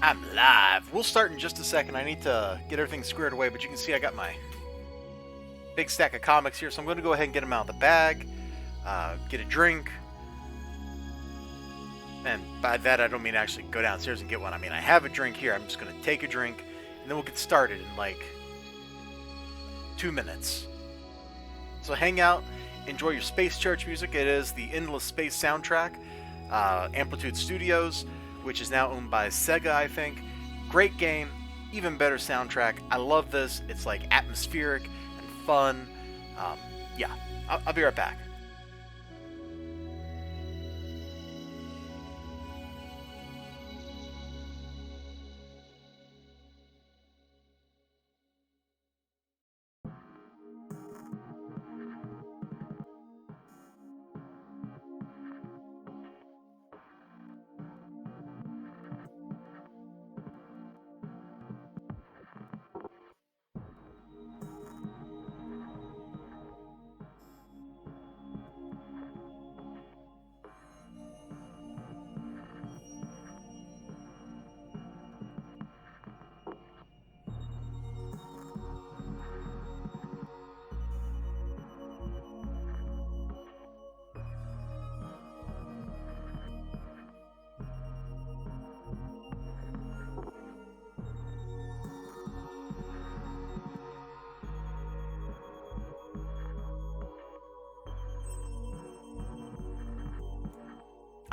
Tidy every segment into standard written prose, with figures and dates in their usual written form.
I'm live. We'll start in just a second. I need to get everything squared away, but you can see I got my big stack of comics here, so I'm going to go ahead and get them out of the bag, get a drink, and by that I don't mean actually go downstairs and get one. I mean I have a drink here. I'm just going to take a drink, and then we'll get started in like 2 minutes. So hang out, enjoy your Space Church music. It is the Endless Space soundtrack, Amplitude Studios, which is now owned by Sega, I think. Great game, even better soundtrack. I love this. It's like atmospheric and fun. Yeah, I'll be right back.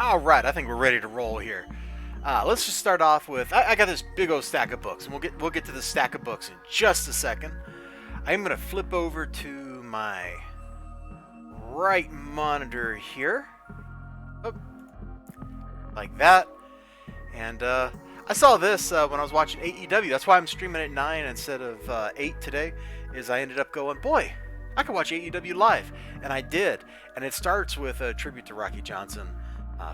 Alright, I think we're ready to roll here. Let's just start off with, I got this big old stack of books, and we'll get to the stack of books in just a second. I'm going to flip over to my right monitor here. Oh, like that. And I saw this when I was watching AEW. That's why I'm streaming at 9 instead of 8 today, is I ended up going, boy, I could watch AEW live. And I did. And it starts with a tribute to Rocky Johnson.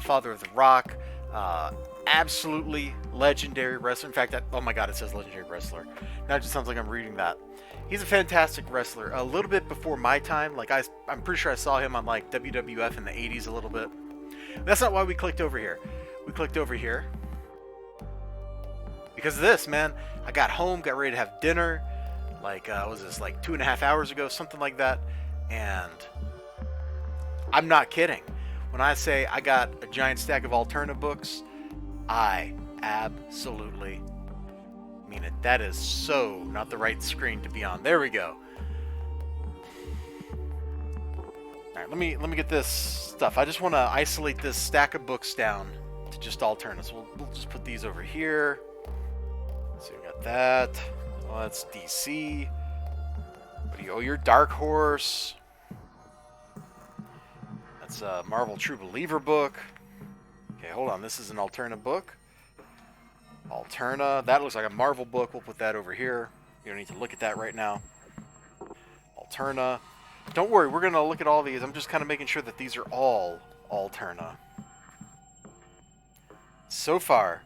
Father of the Rock, absolutely legendary wrestler. In fact, oh my god, it says legendary wrestler. Now it just sounds like I'm reading that. He's a fantastic wrestler. A little bit before my time. Like I'm pretty sure I saw him on like WWF in the 80s a little bit. That's not why we clicked over here. We clicked over here because of this, man. I got home, got ready to have dinner. Like, was this like 2.5 hours ago, something like that? And I'm not kidding. When I say I got a giant stack of Alterna books, I absolutely mean it. That is so not the right screen to be on. There we go. All right, let me get this stuff. I just want to isolate this stack of books down to just Alterna. So we'll just put these over here. So we got that. Well, that's DC. What do you? Oh, you're Dark Horse. That's a Marvel True Believer book. Okay, hold on. This is an Alterna book. Alterna. That looks like a Marvel book. We'll put that over here. You don't need to look at that right now. Alterna. Don't worry. We're going to look at all these. I'm just kind of making sure that these are all Alterna. So far,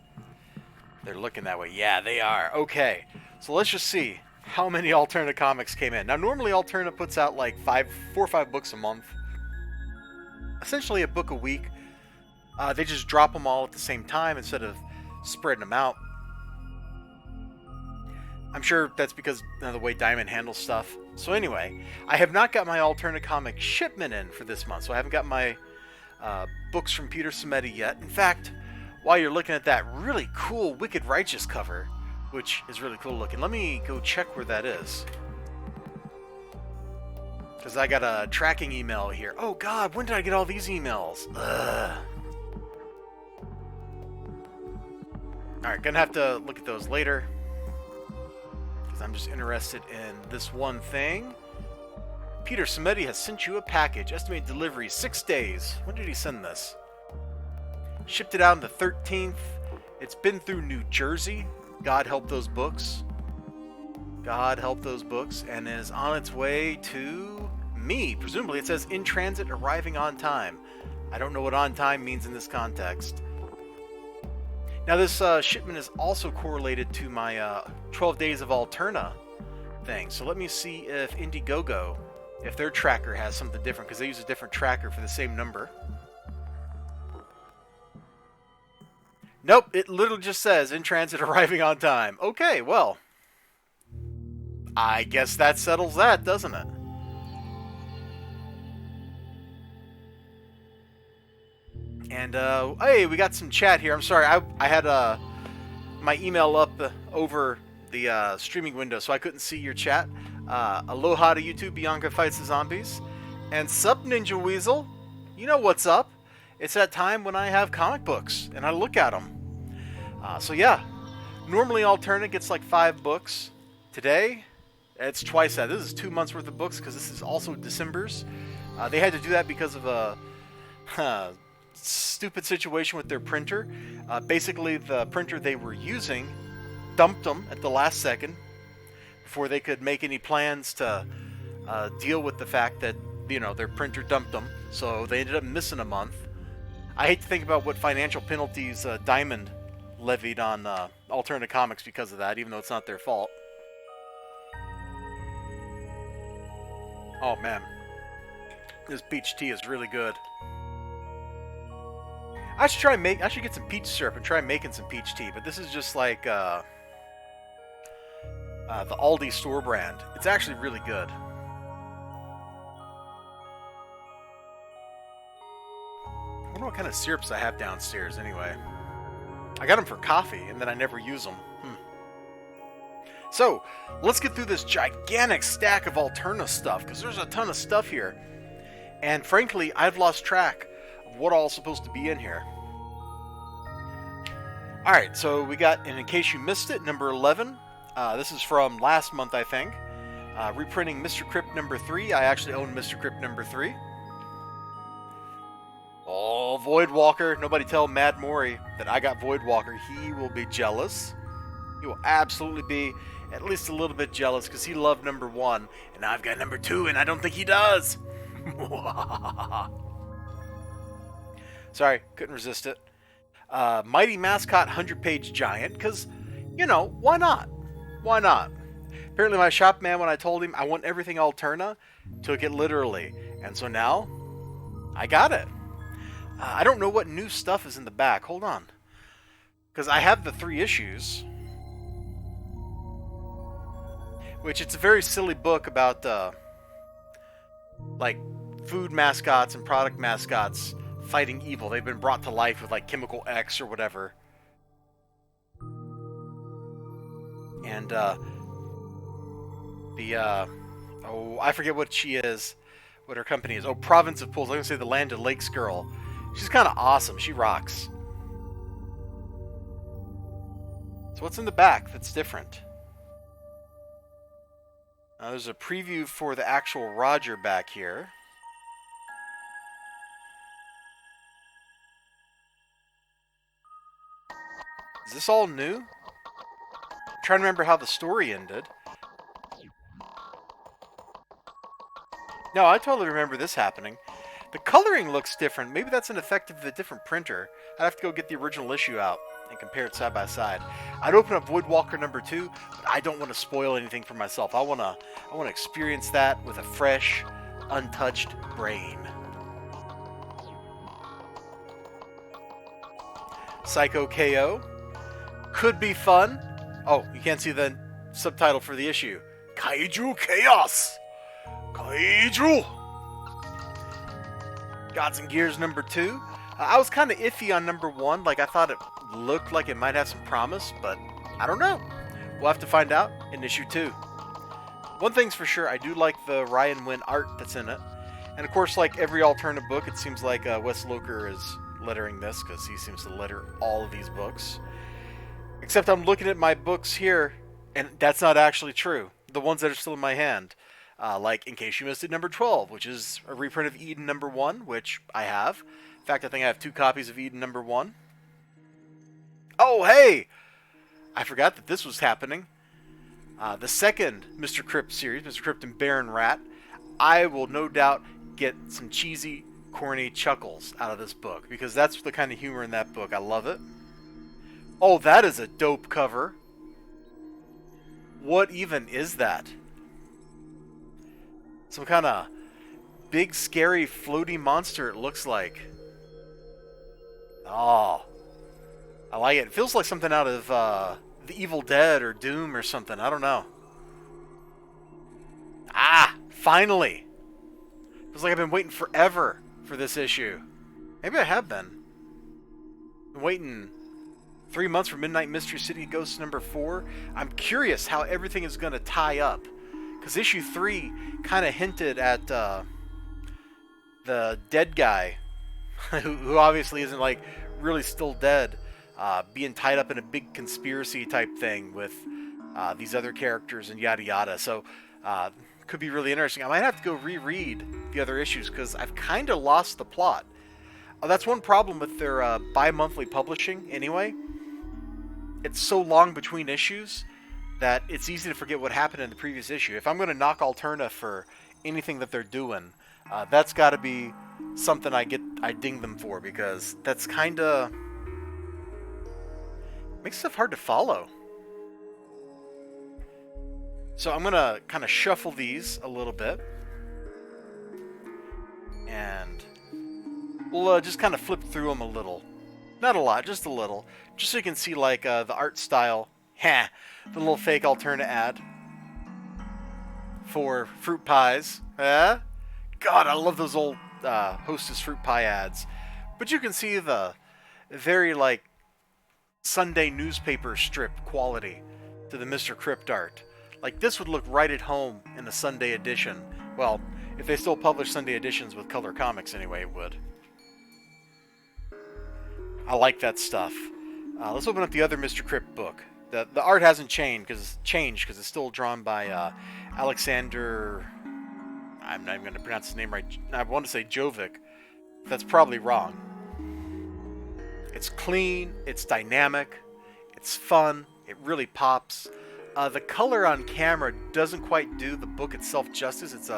they're looking that way. Yeah, they are. Okay. So let's just see how many Alterna comics came in. Now, normally Alterna puts out like 4 or 5 books a month. Essentially a book a week. They just drop them all at the same time instead of spreading them out. I'm sure that's because of the way Diamond handles stuff. So anyway, I have not got my Alterna comic shipment in for this month, so I haven't got my books from Peter Samedi yet. In fact, while you're looking at that really cool Wicked Righteous cover, which is really cool looking, let me go check where that is. Because I got a tracking email here. Oh god, when did I get all these emails? Ugh. Alright, gonna have to look at those later. Because I'm just interested in this one thing. Peter Samedi has sent you a package. Estimated delivery 6 days. When did he send this? Shipped it out on the 13th. It's been through New Jersey. God help those books. God help those books. And is on its way to me. Presumably it says in transit, arriving on time. I don't know what on time means in this context. Now this shipment is also correlated to my 12 Days of Alterna thing. So let me see if Indiegogo, if their tracker has something different, because they use a different tracker for the same number. Nope, it literally just says in transit arriving on time. Okay, well, I guess that settles that, doesn't it? And, hey, we got some chat here. I'm sorry, I had my email up over the streaming window, so I couldn't see your chat. Aloha to YouTube, Bianca Fights the Zombies. And Sup Ninja Weasel, you know what's up. It's that time when I have comic books, and I look at them. So yeah, normally Alterna gets like 5 books. Today, it's twice that. This is 2 months worth of books, because this is also December's. They had to do that because of a stupid situation with their printer. Basically, the printer they were using dumped them at the last second before they could make any plans to deal with the fact that, you know, their printer dumped them. So they ended up missing a month. I hate to think about what financial penalties Diamond levied on Alterna Comics because of that, even though it's not their fault. Oh man, this peach tea is really good. I should get some peach syrup and try making some peach tea, but this is just like the Aldi store brand. It's actually really good. I wonder what kind of syrups I have downstairs anyway. I got them for coffee, and then I never use them. So, let's get through this gigantic stack of Alterna stuff, because there's a ton of stuff here. And frankly, I've lost track of what all's supposed to be in here. Alright, so we got, and in case you missed it, number 11. This is from last month, I think. Reprinting Mr. Crypt number 3. I actually own Mr. Crypt number 3. Oh, Voidwalker. Nobody tell Mad Mori that I got Voidwalker. He will be jealous. He will absolutely be at least a little bit jealous because he loved number 1, and I've got number 2, and I don't think he does. Sorry, couldn't resist it. Mighty Mascot 100-page giant, because, you know, why not? Why not? Apparently my shop man, when I told him I want everything Alterna, took it literally. And so now, I got it. I don't know what new stuff is in the back. Hold on. Because I have the 3 issues. Which, it's a very silly book about, like, food mascots and product mascots fighting evil. They've been brought to life with, like, Chemical X or whatever. And, oh, I forget what she is. What her company is. Oh, Province of Pools. I'm going to say the Land of Lakes girl. She's kind of awesome. She rocks. So what's in the back that's different? There's a preview for the actual Roger back here. Is this all new? I'm trying to remember how the story ended. No, I totally remember this happening. The coloring looks different. Maybe that's an effect of a different printer. I'd have to go get the original issue out and compare it side by side. I'd open up Voidwalker number 2, but I don't want to spoil anything for myself. I want to experience that with a fresh, untouched brain. Psycho KO. Could be fun. Oh, you can't see the subtitle for the issue. Kaiju Chaos! Kaiju! Gods and Gears number 2. I was kind of iffy on number 1. Like, I thought it looked like it might have some promise, but I don't know. We'll have to find out in issue 2. One thing's for sure, I do like the Ryan Wynn art that's in it. And of course, like every Alterna book, it seems like Wes Loker is lettering this, because he seems to letter all of these books. Except I'm looking at my books here, and that's not actually true. The ones that are still in my hand. Like, in case you missed it, number 12, which is a reprint of Eden number 1, which I have. In fact, I think I have 2 copies of Eden number 1. Oh, hey! I forgot that this was happening. The second Mr. Crypt series, Mr. Crypt and Baron Rat, I will no doubt get some cheesy, corny chuckles out of this book, because that's the kind of humor in that book. I love it. Oh, that is a dope cover. What even is that? Some kind of big, scary, floaty monster, it looks like. Oh. I like it. It feels like something out of The Evil Dead or Doom or something. I don't know. Ah, finally! Feels like I've been waiting forever for this issue. Maybe I have been. Been waiting 3 months for Midnight Mystery City Ghosts #4. I'm curious how everything is going to tie up. Because issue 3 kind of hinted at the dead guy, who obviously isn't like really still dead, being tied up in a big conspiracy type thing with these other characters and yada yada. So could be really interesting. I might have to go reread the other issues because I've kind of lost the plot. That's one problem with their bi-monthly publishing anyway. It's so long between issues that it's easy to forget what happened in the previous issue. If I'm going to knock Alterna for anything that they're doing, that's got to be something I ding them for, because that's kind of makes stuff hard to follow. So I'm going to kind of shuffle these a little bit, and we'll just kind of flip through them a little. Not a lot, just a little. Just so you can see like the art style. The little fake Alterna ad for fruit pies. God, I love those old Hostess fruit pie ads. But you can see the very like Sunday newspaper strip quality to the Mr. Crypt art. Like this would look right at home in a Sunday edition. Well, if they still publish Sunday editions with color comics anyway, it would. I like that stuff. Let's open up the other Mr. Crypt book. The art hasn't changed because it's still drawn by Alexander. I'm not even going to pronounce his name right. I want to say Jovic. That's probably wrong. It's clean. It's dynamic. It's fun. It really pops. The color on camera doesn't quite do the book itself justice. It's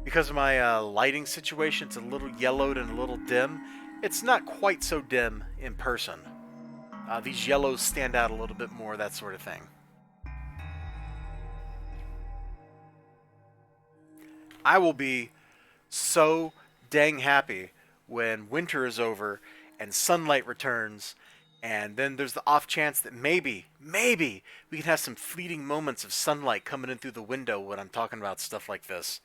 because of my lighting situation. It's a little yellowed and a little dim. It's not quite so dim in person. These yellows stand out a little bit more, that sort of thing. I will be so dang happy when winter is over and sunlight returns, and then there's the off chance that maybe we can have some fleeting moments of sunlight coming in through the window when I'm talking about stuff like this.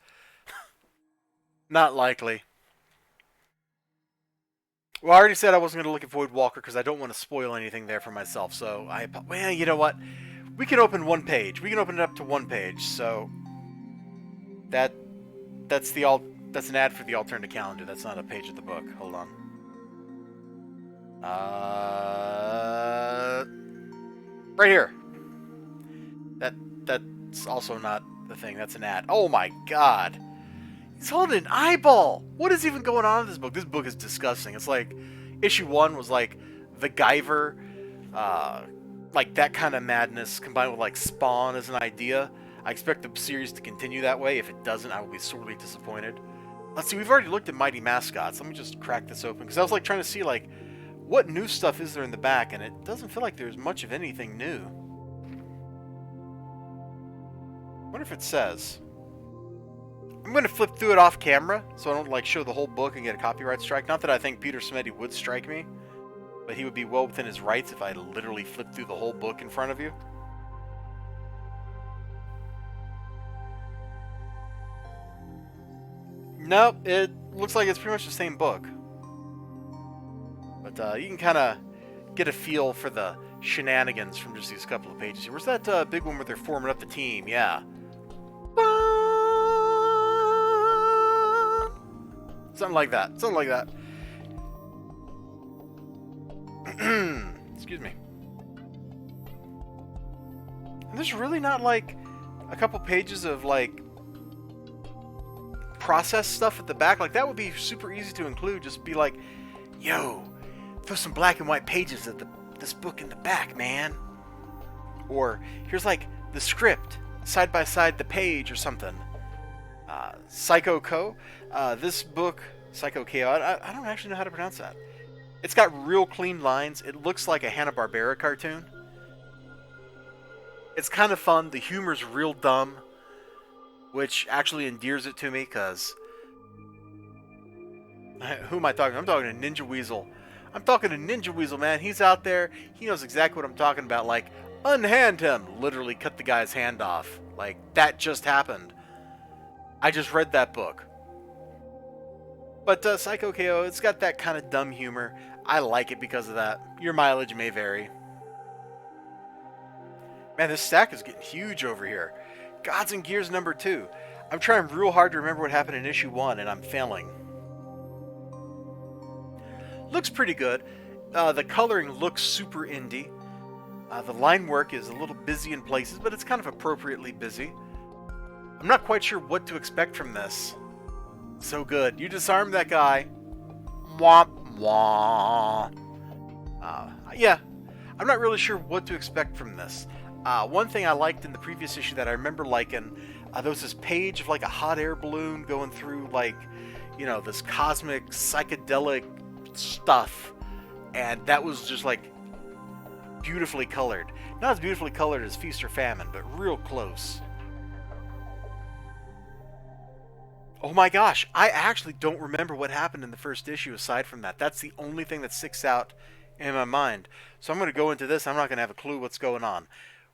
Not likely. Well, I already said I wasn't going to look at Void Walker because I don't want to spoil anything there for myself. So well, you know what? We can open one page. We can open it up to one page. So that's an ad for the Alterna calendar. That's not a page of the book. Hold on. Right here. That's also not the thing. That's an ad. Oh my God. He's holding an eyeball! What is even going on in this book? This book is disgusting. It's like, issue 1 was like the Guyver, like that kind of madness combined with like Spawn as an idea. I expect the series to continue that way. If it doesn't, I will be sorely disappointed. Let's see, we've already looked at Mighty Mascots. Let me just crack this open, because I was like trying to see like, what new stuff is there in the back, and it doesn't feel like there's much of anything new. I wonder if it says. I'm going to flip through it off camera, so I don't like show the whole book and get a copyright strike. Not that I think Peter Smeddy would strike me, but he would be well within his rights if I literally flipped through the whole book in front of you. Nope, it looks like it's pretty much the same book. But you can kind of get a feel for the shenanigans from just these couple of pages here. Where's that big one where they're forming up the team? Yeah. Something like that. Something like that. Excuse me. And there's really not like a couple pages of like process stuff at the back. Like that would be super easy to include. Just be like, yo, throw some black and white pages of this book in the back, man. Or here's like the script side by side the page or something. Psycho Co. This book, Psycho KO, I don't actually know how to pronounce that. It's got real clean lines. It looks like a Hanna-Barbera cartoon. It's kind of fun. The humor's real dumb, which actually endears it to me, because... Who am I talking to? I'm talking to Ninja Weasel I'm talking to Ninja Weasel, man. He's out there. He knows exactly what I'm talking about. Like, unhand him. Literally cut the guy's hand off. Like, that just happened. I just read that book. But Psycho KO, it's got that kind of dumb humor. I like it because of that. Your mileage may vary. Man, this stack is getting huge over here. Gods and Gears #2. I'm trying real hard to remember what happened in issue 1, and I'm failing. Looks pretty good. The coloring looks super indie. The line work is a little busy in places, but it's kind of appropriately busy. I'm not quite sure what to expect from this. So good. You disarmed that guy. Womp womp. Yeah, I'm not really sure what to expect from this. One thing I liked in the previous issue that I remember liking, there was this page of like a hot air balloon going through like, you know, this cosmic psychedelic stuff, and that was just like beautifully colored. Not as beautifully colored as Feast or Famine, but real close. Oh my gosh, I actually don't remember what happened in the first issue aside from that. That's the only thing that sticks out in my mind. So I'm going to go into this, I'm not going to have a clue what's going on.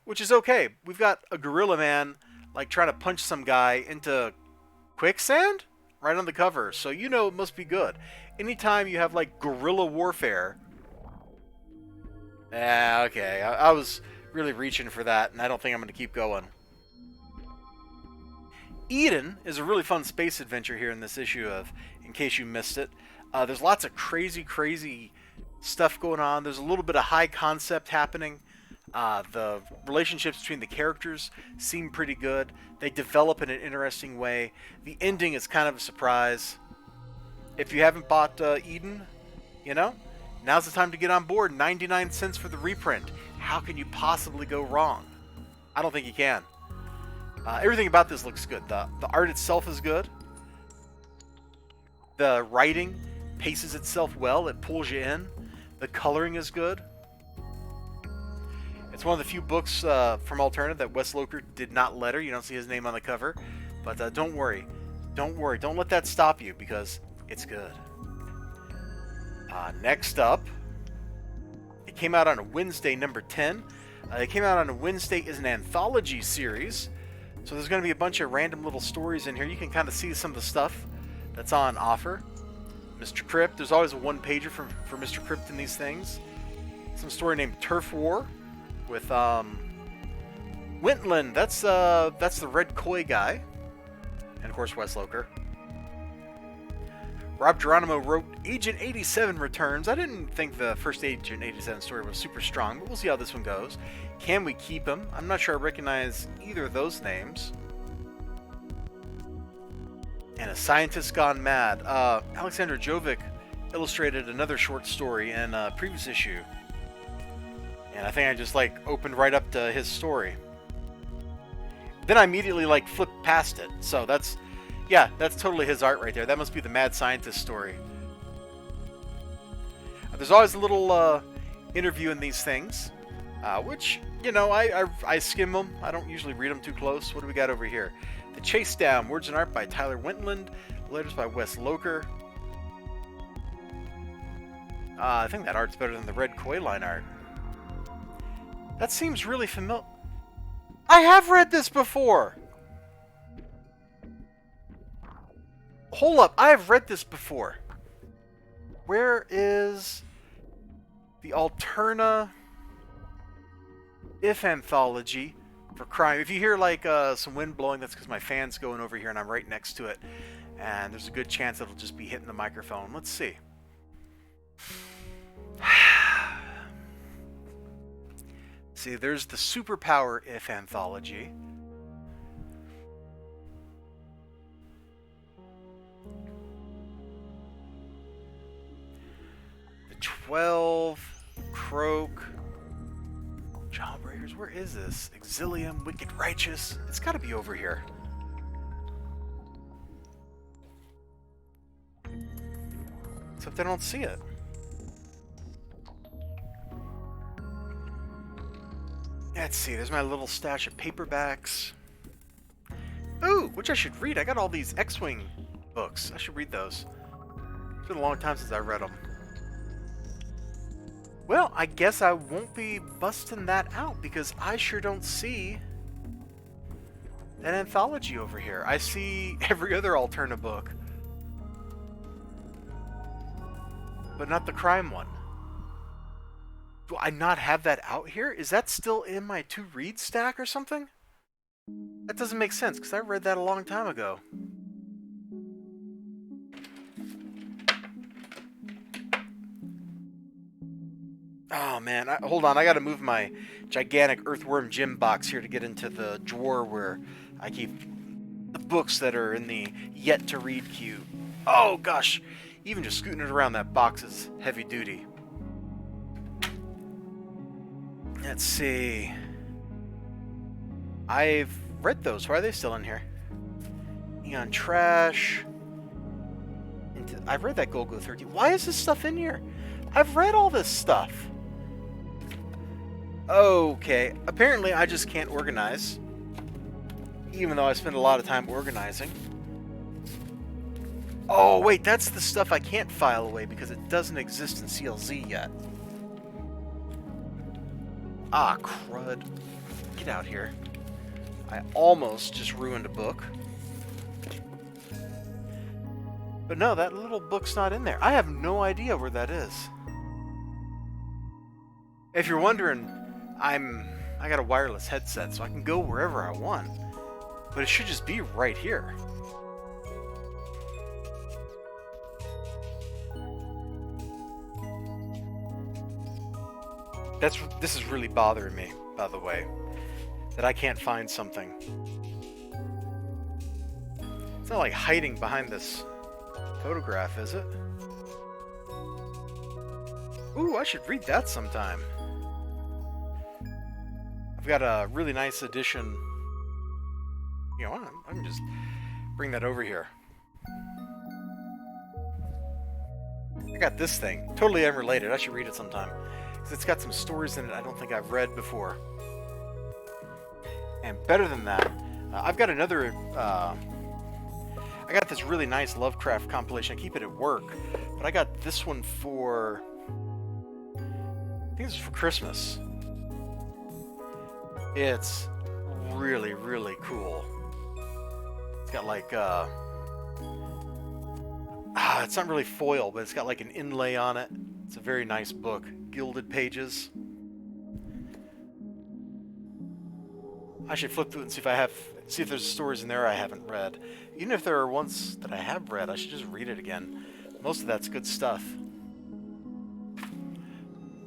Which is okay. We've got a gorilla man like trying to punch some guy into quicksand right on the cover. So you know it must be good. Anytime you have like guerrilla warfare. Okay. I was really reaching for that, and I don't think I'm going to keep going. Eden is a really fun space adventure here in this issue of, in case you missed it. There's lots of crazy stuff going on. There's a little bit of high concept happening. The relationships between the characters seem pretty good. They develop in an interesting way. The ending is kind of a surprise. If you haven't bought Eden, you know, now's the time to get on board. 99 cents for the reprint. How can you possibly go wrong? I don't think you can. Everything about this looks good. The art itself is good. The writing paces itself well. It pulls you in. The coloring is good. It's one of the few books from Alterna that Wes Loker did not letter. You don't see his name on the cover. But don't worry. Don't worry. Don't let that stop you, because it's good. Next up, it came out on a Wednesday, #10. It came out on a Wednesday is an anthology series. So there's going to be a bunch of random little stories in here. You can kind of see some of the stuff that's on offer. Mr. Crypt. There's always a one-pager for Mr. Crypt in these things. Some story named Turf War with Wintland. That's the Red Koi guy. And of course Wes Loker. Rob Geronimo wrote Agent 87 Returns. I didn't think the first Agent 87 story was super strong, but we'll see how this one goes. Can we keep him? I'm not sure I recognize either of those names. And A Scientist Gone Mad. Alexander Jovic illustrated another short story in a previous issue. And I think I just like opened right up to his story. Then I immediately like flipped past it. So that's totally his art right there. That must be the Mad Scientist story. There's always a little interview in these things, which, you know, I skim them. I don't usually read them too close. What do we got over here? The Chase Down, words and art by Tyler Wintland, letters by Wes Loker. I think that art's better than the Red Koi line art. That seems really familiar. I have read this before! Hold up, I have read this before. Where is the Alterna If Anthology for crime? If you hear like some wind blowing, that's because my fan's going over here and I'm right next to it. And there's a good chance it'll just be hitting the microphone. Let's see. See, there's the Superpower If Anthology. The 12, Croak, Jawbreakers. Where is this? Exilium, Wicked Righteous. It's got to be over here. Except I don't see it. Let's see, there's my little stash of paperbacks. Ooh, which I should read. I got all these X-Wing books. I should read those. It's been a long time since I read them. Well, I guess I won't be busting that out because I sure don't see an anthology over here. I see every other Alterna book, but not the crime one. Do I not have that out here? Is that still in my to-read stack or something? That doesn't make sense because I read that a long time ago. Oh man, hold on, I gotta move my gigantic earthworm gym box here to get into the drawer where I keep the books that are in the yet to read queue. Oh gosh, even just scooting it around that box is heavy duty. Let's see. I've read those. Why are they still in here? Neon Trash. I've read that Golgo 13. Why is this stuff in here? I've read all this stuff. Okay, apparently I just can't organize, even though I spend a lot of time organizing. Oh wait, that's the stuff I can't file away because it doesn't exist in CLZ yet. Ah, crud. Get out here. I almost just ruined a book. But no, that little book's not in there. I have no idea where that is. If you're wondering, I got a wireless headset, so I can go wherever I want. But it should just be right here. This is really bothering me, by the way, that I can't find something. It's not like hiding behind this photograph, is it? Ooh, I should read that sometime. I've got a really nice edition. You know, I can just bring that over here. I got this thing. Totally unrelated. I should read it sometime. Because it's got some stories in it I don't think I've read before. And better than that, I've got another... I got this really nice Lovecraft compilation. I keep it at work. But I got this one for... I think this is for Christmas. It's really, really cool. It's got like, it's not really foil, but it's got like an inlay on it. It's a very nice book. Gilded pages. I should flip through it and see if there's stories in there I haven't read. Even if there are ones that I have read, I should just read it again. Most of that's good stuff.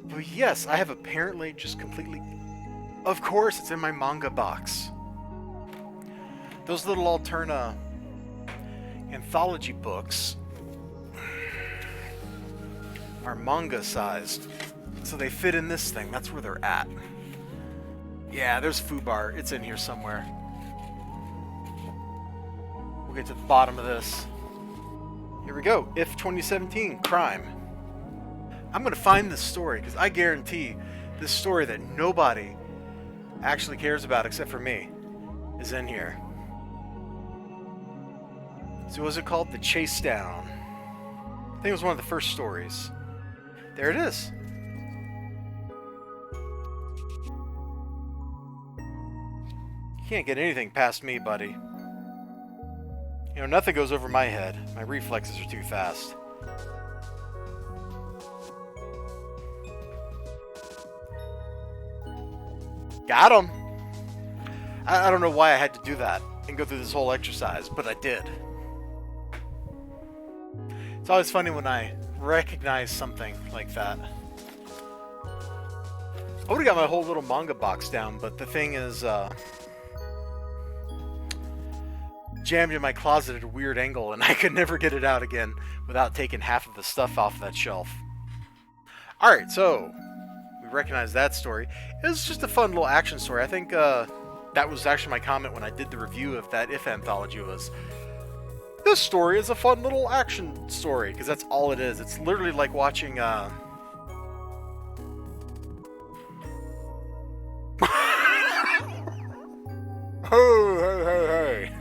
But yes, I have apparently just completely... Of course, it's in my manga box. Those little Alterna anthology books are manga-sized, so they fit in this thing. That's where they're at. Yeah, there's Fubar. It's in here somewhere. We'll get to the bottom of this. Here we go. If 2017 Crime. I'm going to find this story, because I guarantee this story that nobody actually cares about except for me is in here. So what was it called? The Chase Down. I think it was one of the first stories. There it is. You can't get anything past me, buddy. You know, nothing goes over my head. My reflexes are too fast. Got him! I don't know why I had to do that and go through this whole exercise, but I did. It's always funny when I recognize something like that. I would have got my whole little manga box down, but the thing is, jammed in my closet at a weird angle, and I could never get it out again without taking half of the stuff off that shelf. Alright, so... we recognize that story. It was just a fun little action story. I think that was actually my comment when I did the review of that If anthology was, this story is a fun little action story, because that's all it is. It's literally like watching hey, hey, hey, hey.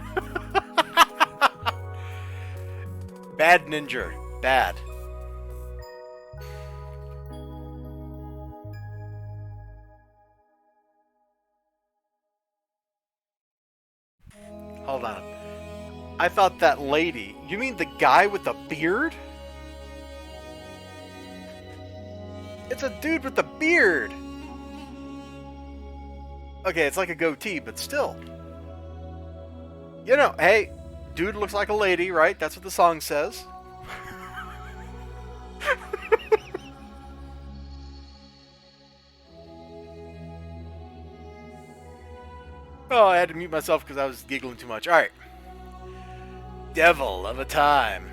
Bad ninja. Bad. on. I thought that lady... You mean the guy with the beard? It's a dude with a beard! Okay, it's like a goatee, but still. You know, hey, dude looks like a lady, right? That's what the song says. Oh, I had to mute myself because I was giggling too much. Alright. Devil of a Time.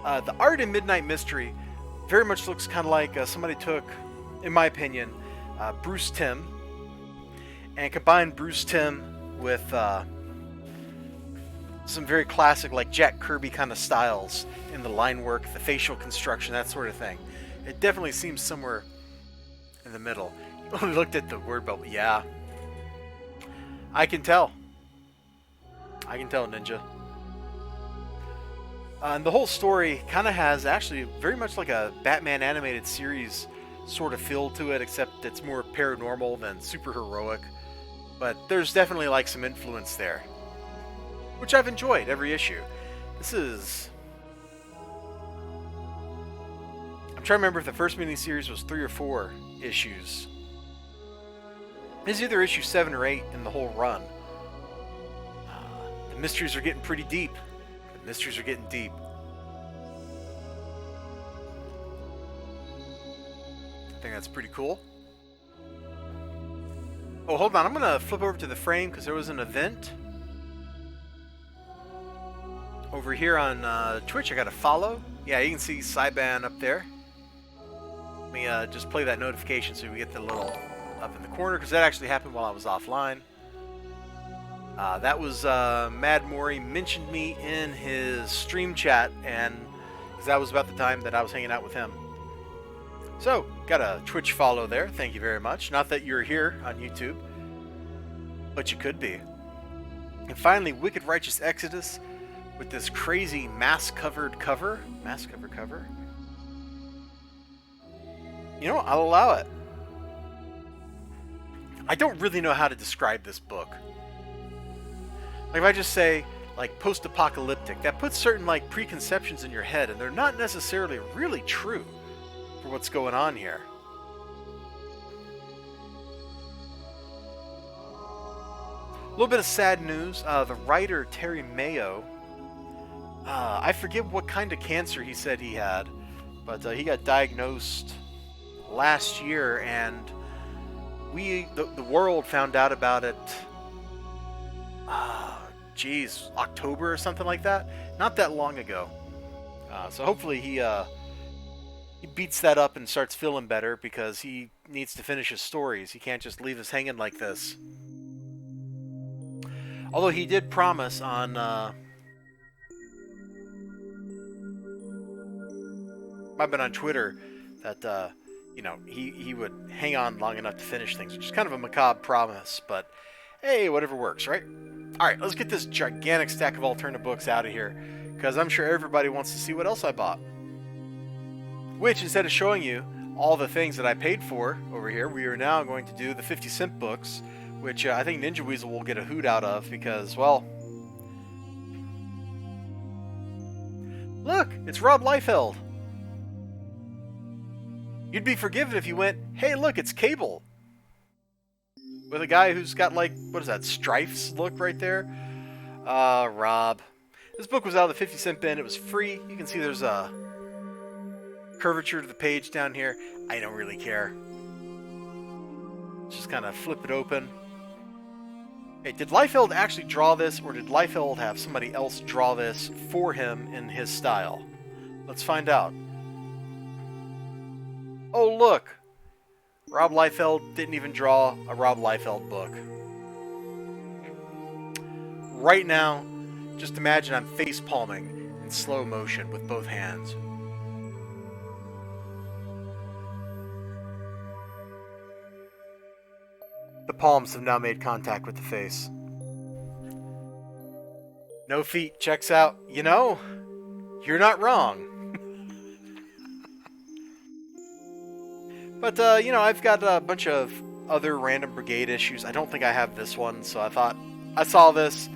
The art in Midnight Mystery very much looks kind of like somebody took, in my opinion, Bruce Timm and combined Bruce Timm with some very classic, like Jack Kirby kind of styles in the line work, the facial construction, that sort of thing. It definitely seems somewhere in the middle. We looked at the word bubble. Yeah. I can tell. I can tell, Ninja. And the whole story kind of has actually very much like a Batman animated series sort of feel to it, except it's more paranormal than super heroic. But there's definitely like some influence there, which I've enjoyed every issue. This is... I'm trying to remember if the first miniseries was 3 or 4 issues. This is either issue 7 or 8 in the whole run. The mysteries are getting pretty deep. The mysteries are getting deep. I think that's pretty cool. Oh, hold on. I'm going to flip over to the frame because there was an event. Over here on Twitch, I got a follow. Yeah, you can see Cyban up there. Let me just play that notification so we get the little up in the corner, because that actually happened while I was offline. That was Mad Maury mentioned me in his stream chat, and because that was about the time that I was hanging out with him. So, got a Twitch follow there. Thank you very much. Not that you're here on YouTube, but you could be. And finally, Wicked Righteous Exodus with this crazy mask-covered cover. Mask-covered cover. You know what? I'll allow it. I don't really know how to describe this book. Like, if I just say, like, post-apocalyptic, that puts certain, like, preconceptions in your head, and they're not necessarily really true for what's going on here. A little bit of sad news. The writer, Terry Mayo, I forget what kind of cancer he said he had, but he got diagnosed last year, and the world found out about it, October or something like that. Not that long ago. So hopefully he beats that up and starts feeling better, because he needs to finish his stories. He can't just leave us hanging like this. Although he did promise on I've been on Twitter that you know, he would hang on long enough to finish things, which is kind of a macabre promise, but hey, whatever works, right? Alright, let's get this gigantic stack of Alterna books out of here, because I'm sure everybody wants to see what else I bought. Which, instead of showing you all the things that I paid for over here, we are now going to do the 50-cent books, which I think Ninja Weasel will get a hoot out of, because, well... Look! It's Rob Liefeld! You'd be forgiven if you went, hey, look, it's Cable. With a guy who's got, like, what is that, Strife's look right there? Rob. This book was out of the 50-cent bin. It was free. You can see there's a curvature to the page down here. I don't really care. Just kind of flip it open. Hey, did Liefeld actually draw this, or did Liefeld have somebody else draw this for him in his style? Let's find out. Oh, look! Rob Liefeld didn't even draw a Rob Liefeld book. Right now, just imagine I'm face-palming in slow motion with both hands. The palms have now made contact with the face. No feet checks out. You know, you're not wrong. But, you know, I've got a bunch of other Random Brigade issues. I don't think I have this one, so I thought, I saw this,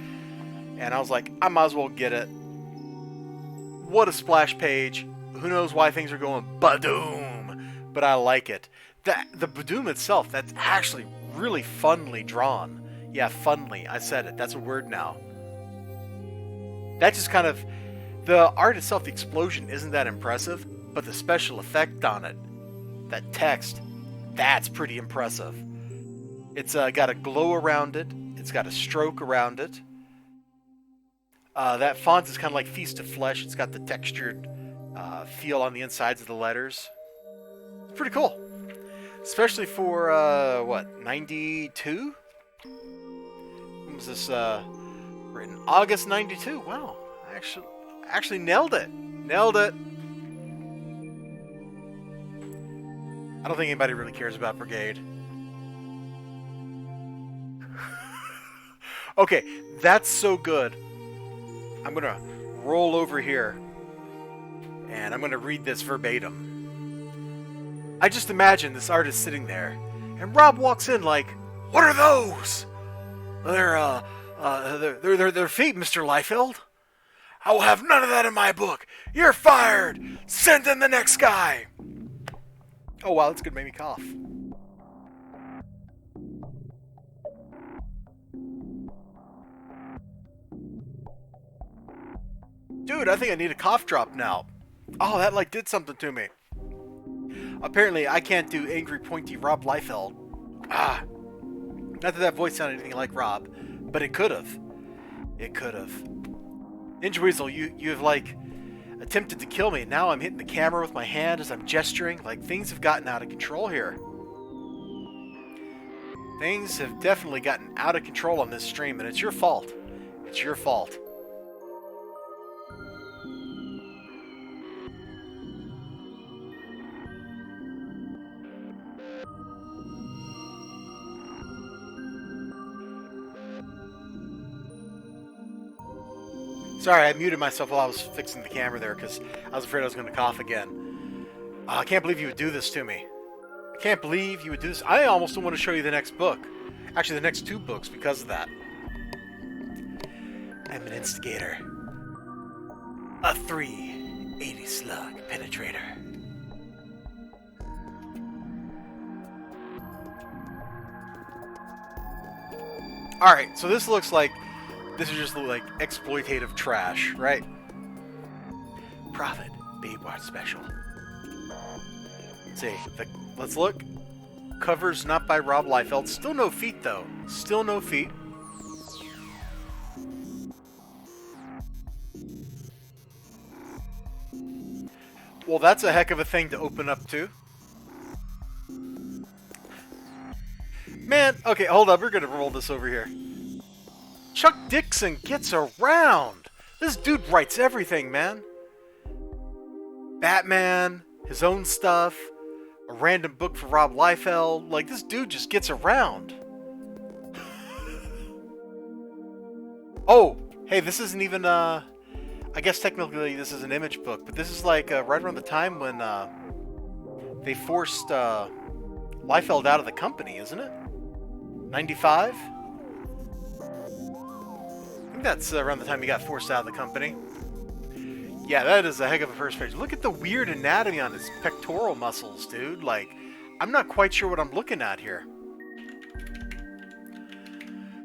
and I was like, I might as well get it. What a splash page. Who knows why things are going badoom, but I like it. The badoom itself, that's actually really funly drawn. Yeah, funly. I said it. That's a word now. That just kind of... The art itself, the explosion, isn't that impressive, but the special effect on it, that text, that's pretty impressive. It's got a glow around it. It's got a stroke around it. That font is kind of like Feast of Flesh. It's got the textured feel on the insides of the letters. It's pretty cool. Especially for, what, 92? When was this written? August 92. Wow. I actually nailed it. Nailed it. I don't think anybody really cares about Brigade. Okay, that's so good. I'm going to roll over here, and I'm going to read this verbatim. I just imagine this artist sitting there, and Rob walks in like, "What are those?" They're feet, Mr. Liefeld. I will have none of that in my book. You're fired. Send in the next guy. Oh, wow, that's going to make me cough. Dude, I think I need a cough drop now. Oh, that like did something to me. Apparently, I can't do angry, pointy Rob Liefeld. Ah. Not that voice sounded anything like Rob, but it could have. It could have. Ninja Weasel, you have like attempted to kill me. Now I'm hitting the camera with my hand as I'm gesturing. Like, things have gotten out of control here. Things have definitely gotten out of control on this stream, and it's your fault. It's your fault. Sorry, I muted myself while I was fixing the camera there because I was afraid I was going to cough again. I can't believe you would do this to me. I can't believe you would do this. I almost don't want to show you the next book. Actually, the next 2 books because of that. I'm an instigator. A 380 slug penetrator. Alright, so this looks like... This is just like exploitative trash, right? Profit Babe Watch Special. Let's see. Let's look. Covers not by Rob Liefeld. Still no feet, though. Still no feet. Well, that's a heck of a thing to open up to. Man, okay, hold up. We're going to roll this over here. Chuck Dixon gets around. This dude writes everything, man. Batman, his own stuff, a random book for Rob Liefeld. Like, this dude just gets around. Oh, hey, this isn't even, I guess technically this is an Image book, but this is like right around the time when they forced Liefeld out of the company, isn't it? 95? I think that's around the time he got forced out of the company. Yeah, that is a heck of a first page. Look at the weird anatomy on his pectoral muscles, dude. Like, I'm not quite sure what I'm looking at here.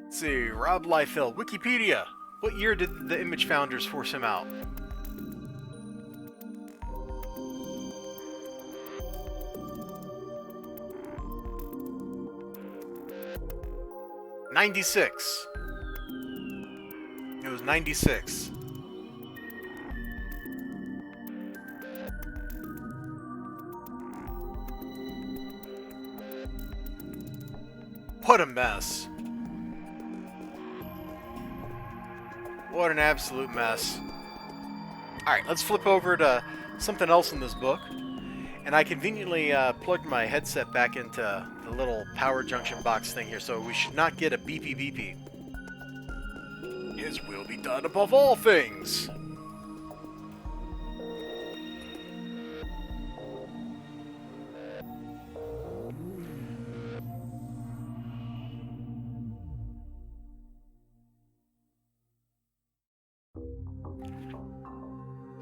Let's see, Rob Liefeld, Wikipedia. What year did the Image founders force him out? '96. It was 96. What a mess. What an absolute mess. Alright, let's flip over to something else in this book. And I conveniently plugged my headset back into the little power junction box thing here, so we should not get a beepy beepy. His will be done above all things.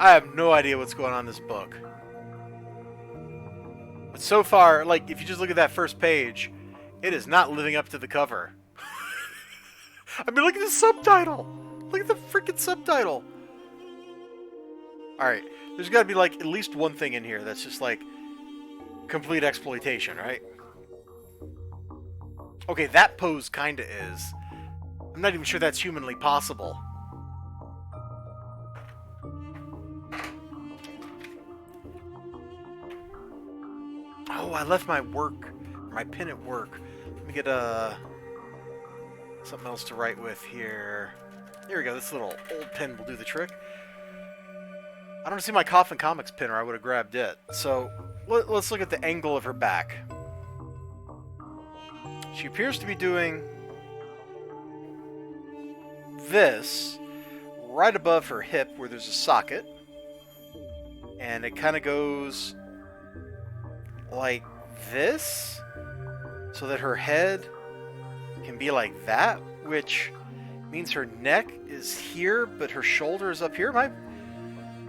I have no idea what's going on in this book. But so far, like, if you just look at that first page, it is not living up to the cover. I mean, look at the subtitle! Look at the freaking subtitle! Alright, there's gotta be, like, at least one thing in here that's just, like, complete exploitation, right? Okay, that pose kinda is. I'm not even sure that's humanly possible. Oh, I left my pen at work. Let me get something else to write with here. Here we go, this little old pen will do the trick. I don't see my Coffin Comics pen, or I would have grabbed it. So, let's look at the angle of her back. She appears to be doing this right above her hip where there's a socket. And it kind of goes like this, so that her head can be like that, which means her neck is here, but her shoulder is up here.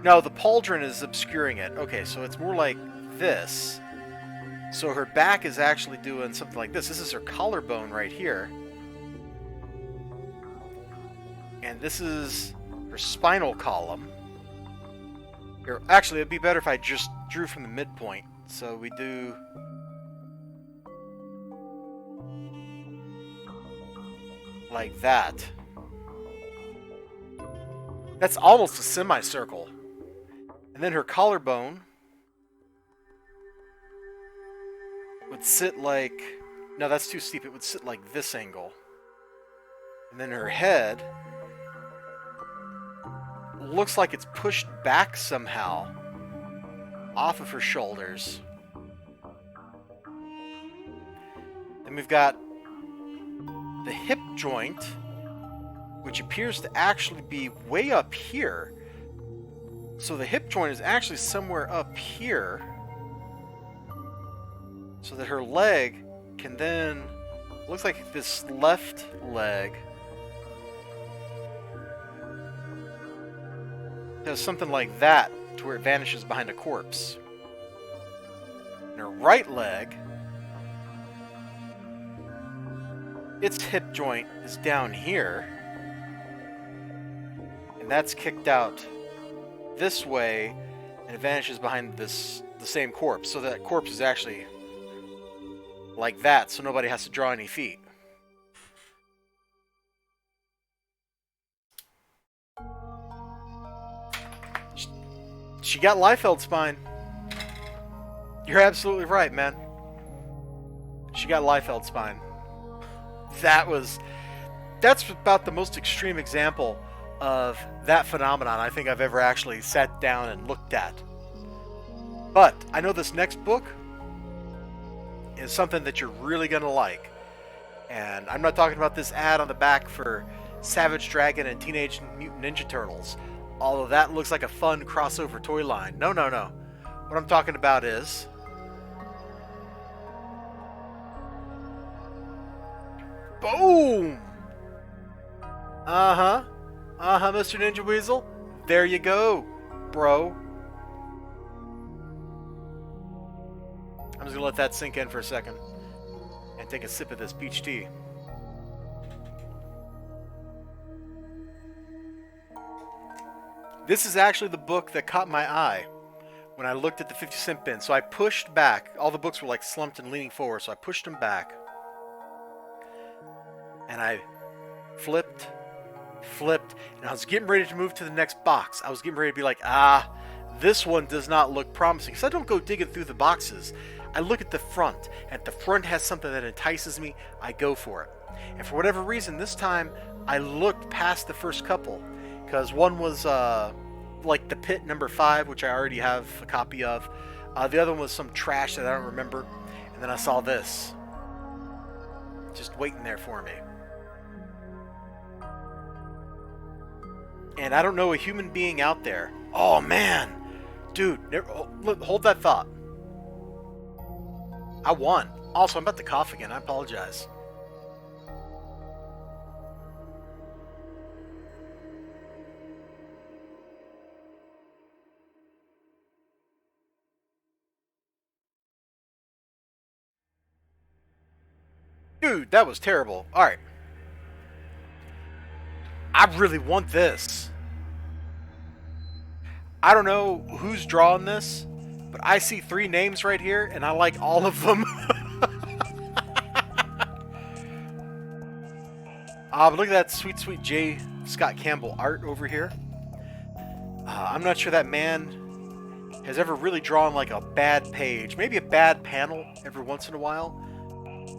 No, the pauldron is obscuring it. Okay, so it's more like this. So her back is actually doing something like this. This is her collarbone right here. And this is her spinal column. Here, actually, it'd be better if I just drew from the midpoint. So we do... like that. That's almost a semicircle. And then her collarbone would sit like... no, that's too steep. It would sit like this angle. And then her head looks like it's pushed back somehow off of her shoulders. Then we've got the hip joint, which appears to actually be way up here. So the hip joint is actually somewhere up here, so that her leg can then... looks like this left leg has something like that, to where it vanishes behind a corpse. And her right leg, its hip joint is down here, and that's kicked out this way, and it vanishes behind the same corpse. So that corpse is actually like that, so nobody has to draw any feet. She got Liefeld spine. You're absolutely right, man. She got Liefeld spine. That's about the most extreme example of that phenomenon I think I've ever actually sat down and looked at. But I know this next book is something that you're really gonna like. And I'm not talking about this ad on the back for Savage Dragon and Teenage Mutant Ninja Turtles, although that looks like a fun crossover toy line. No. What I'm talking about is... boom! Uh-huh, Mr. Ninja Weasel. There you go, bro. I'm just gonna let that sink in for a second and take a sip of this peach tea. This is actually the book that caught my eye when I looked at the 50-cent bin. So I pushed back. All the books were like slumped and leaning forward, so I pushed them back. And I flipped, and I was getting ready to move to the next box. I was getting ready to be like, this one does not look promising. So I don't go digging through the boxes. I look at the front, and if the front has something that entices me, I go for it. And for whatever reason, this time, I looked past the first couple. Because one was like The Pit #5, which I already have a copy of. The other one was some trash that I don't remember. And then I saw this. Just waiting there for me. And I don't know a human being out there. Oh, man. Dude, hold that thought. I won. Also, I'm about to cough again. I apologize. Dude, that was terrible. Alright. I really want this. I don't know who's drawing this, but I see 3 names right here, and I like all of them. But look at that sweet, sweet J. Scott Campbell art over here. I'm not sure that man has ever really drawn like a bad page. Maybe a bad panel every once in a while.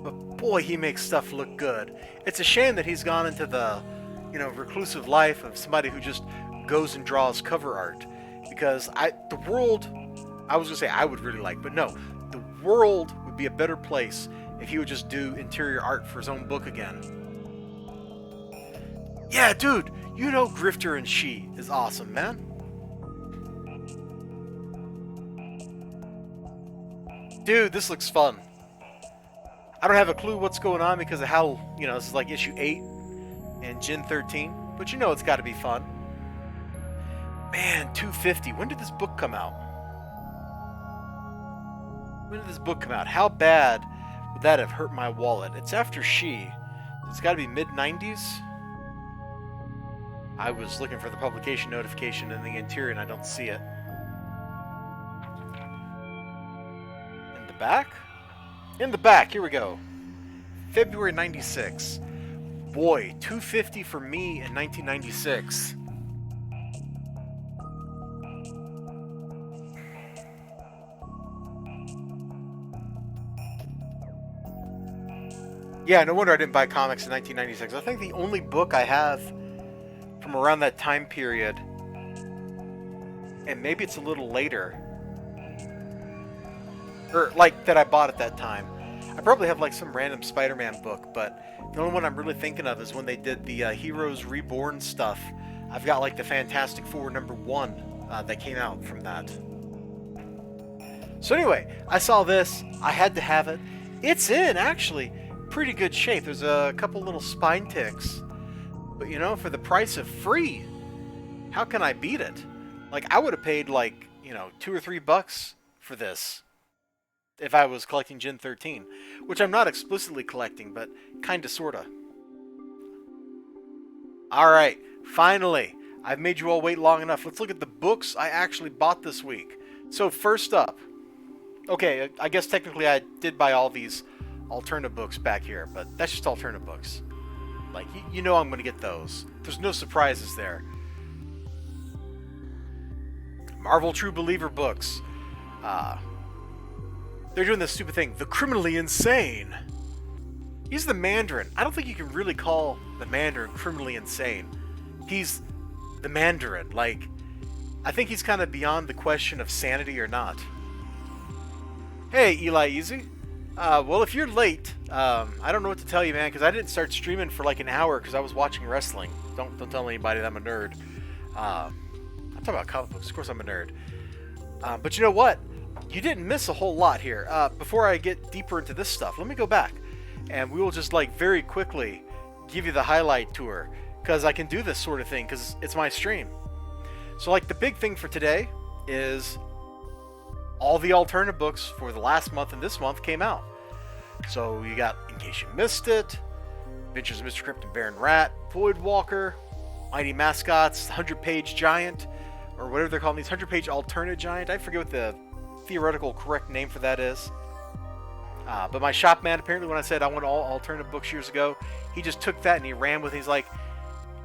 But boy, he makes stuff look good. It's a shame that he's gone into the, reclusive life of somebody who just goes and draws cover art. Because the world, I was going to say I would really like, but no. The world would be a better place if he would just do interior art for his own book again. Yeah, dude, Grifter and She is awesome, man. Dude, this looks fun. I don't have a clue what's going on because of how, this is like issue 8 and Gen 13, but it's got to be fun. Man, 250. When did this book come out? How bad would that have hurt my wallet? It's after She. It's got to be mid-90s. I was looking for the publication notification in the interior and I don't see it. In the back? In the back, here we go. February 96. Boy, 250 for me in 1996. Yeah, no wonder I didn't buy comics in 1996. I think the only book I have from around that time period, and maybe it's a little later, or like that I bought at that time. I probably have like some random Spider-Man book, but the only one I'm really thinking of is when they did the Heroes Reborn stuff. I've got like the Fantastic Four #1 that came out from that. So anyway, I saw this. I had to have it. It's in actually pretty good shape. There's a couple little spine ticks. But for the price of free, how can I beat it? Like, I would have paid like, $2 or $3 for this if I was collecting Gen 13, which I'm not explicitly collecting, but kinda sorta. Alright, finally, I've made you all wait long enough. Let's look at the books I actually bought this week. So first up, okay, I guess technically I did buy all these Alterna books back here, but that's just Alterna books. Like, I'm going to get those. There's no surprises there. Marvel True Believer books. They're doing this stupid thing. The Criminally Insane. He's the Mandarin. I don't think you can really call the Mandarin criminally insane. He's the Mandarin. Like, I think he's kind of beyond the question of sanity or not. Hey, Eli Easy. Well, if you're late, I don't know what to tell you, man, because I didn't start streaming for like an hour because I was watching wrestling. Don't tell anybody that I'm a nerd. I'm talking about comic books. Of course I'm a nerd. But you know what? You didn't miss a whole lot here. Before I get deeper into this stuff, let me go back. And we will just, like, very quickly give you the highlight tour. Because I can do this sort of thing, because it's my stream. So, like, the big thing for today is all the Alterna books for the last month and this month came out. So you got, in case you missed it, Adventures of Mr. Crypt and Baron Rat, Void Walker, Mighty Mascots, 100-page Giant, or whatever they're calling these, 100-page Alterna Giant. I forget what the theoretical correct name for that is. But my shop man, apparently when I said I want all Alterna books years ago, he just took that and he ran with it. He's like,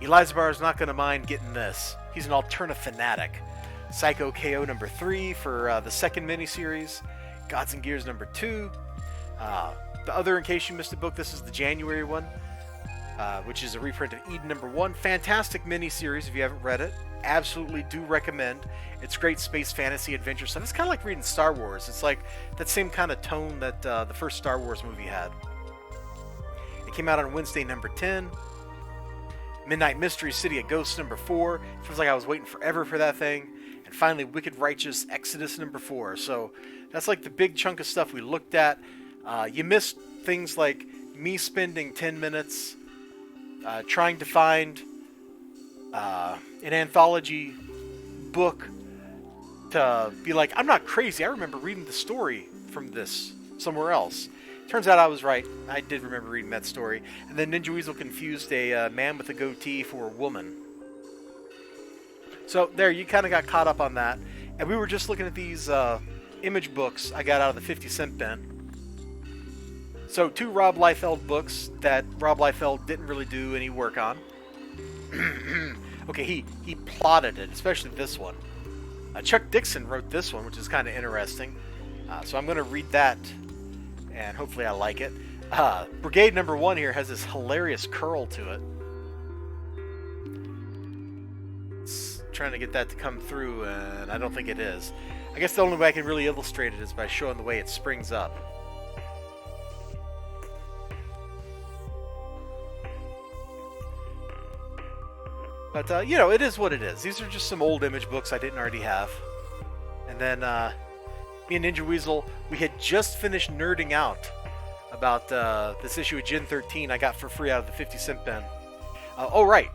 Elizabar is not going to mind getting this. He's an Alterna fanatic. Psycho KO #3 for the second miniseries. Gods and Gears #2. The other, in case you missed a book, this is the January one, which is a reprint of Eden #1. Fantastic miniseries if you haven't read it. Absolutely do recommend. It's great space fantasy adventure stuff. It's kind of like reading Star Wars. It's like that same kind of tone that the first Star Wars movie had. It came out on Wednesday #10. Midnight Mystery City of Ghosts #4. Feels like I was waiting forever for that thing. And finally, Wicked Righteous Exodus #4. So that's like the big chunk of stuff we looked at. You missed things like me spending 10 minutes trying to find an anthology book to be like, I'm not crazy. I remember reading the story from this somewhere else. Turns out I was right. I did remember reading that story. And then Ninja Weasel confused a man with a goatee for a woman. So there, you kind of got caught up on that. And we were just looking at these image books I got out of the 50-cent bin. So 2 Rob Liefeld books that Rob Liefeld didn't really do any work on. Okay, he plotted it, especially this one. Chuck Dixon wrote this one, which is kind of interesting. So I'm going to read that, and hopefully I like it. Brigade number 1 here has this hilarious curl to it. It's trying to get that to come through, and I don't think it is. I guess the only way I can really illustrate it is by showing the way it springs up. But, you know, it is what it is. These are just some old image books I didn't already have. And then, me and Ninja Weasel, we had just finished nerding out about this issue of Gen 13 I got for free out of the 50-cent bin. Oh, right.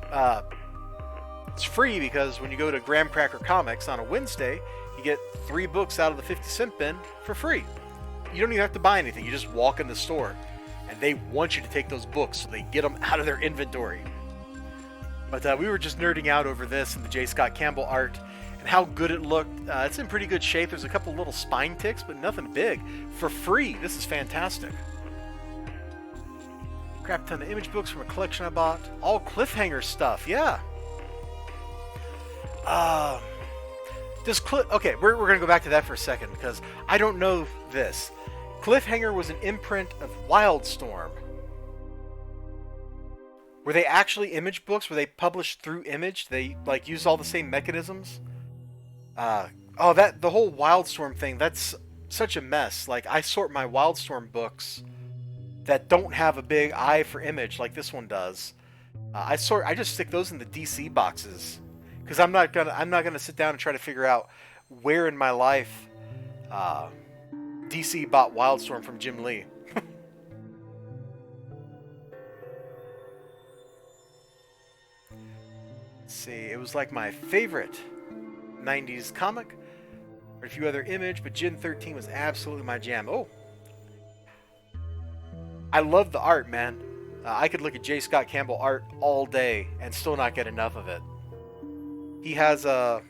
It's free because when you go to Graham Cracker Comics on a Wednesday, you get 3 books out of the 50-cent bin for free. You don't even have to buy anything. You just walk in the store, and they want you to take those books so they get them out of their inventory. But we were just nerding out over this and the J. Scott Campbell art and how good it looked. It's in pretty good shape. There's a couple little spine ticks, but nothing big. For free, this is fantastic. Crap ton of image books from a collection I bought. All cliffhanger stuff, yeah. Okay, we're going to go back to that for a second because I don't know this. Cliffhanger was an imprint of Wildstorm. Were they actually image books? Were they published through Image? They like use all the same mechanisms? The whole Wildstorm thing, that's such a mess. Like, I sort my Wildstorm books that don't have a big eye for Image like this one does. I just stick those in the DC boxes because I'm not gonna sit down and try to figure out where in my life DC bought Wildstorm from Jim Lee. See, it was like my favorite 90s comic, or a few other Image, but Gen 13 was absolutely my jam. Oh, I love the art, man. I could look at J. Scott Campbell art all day and still not get enough of it. He has a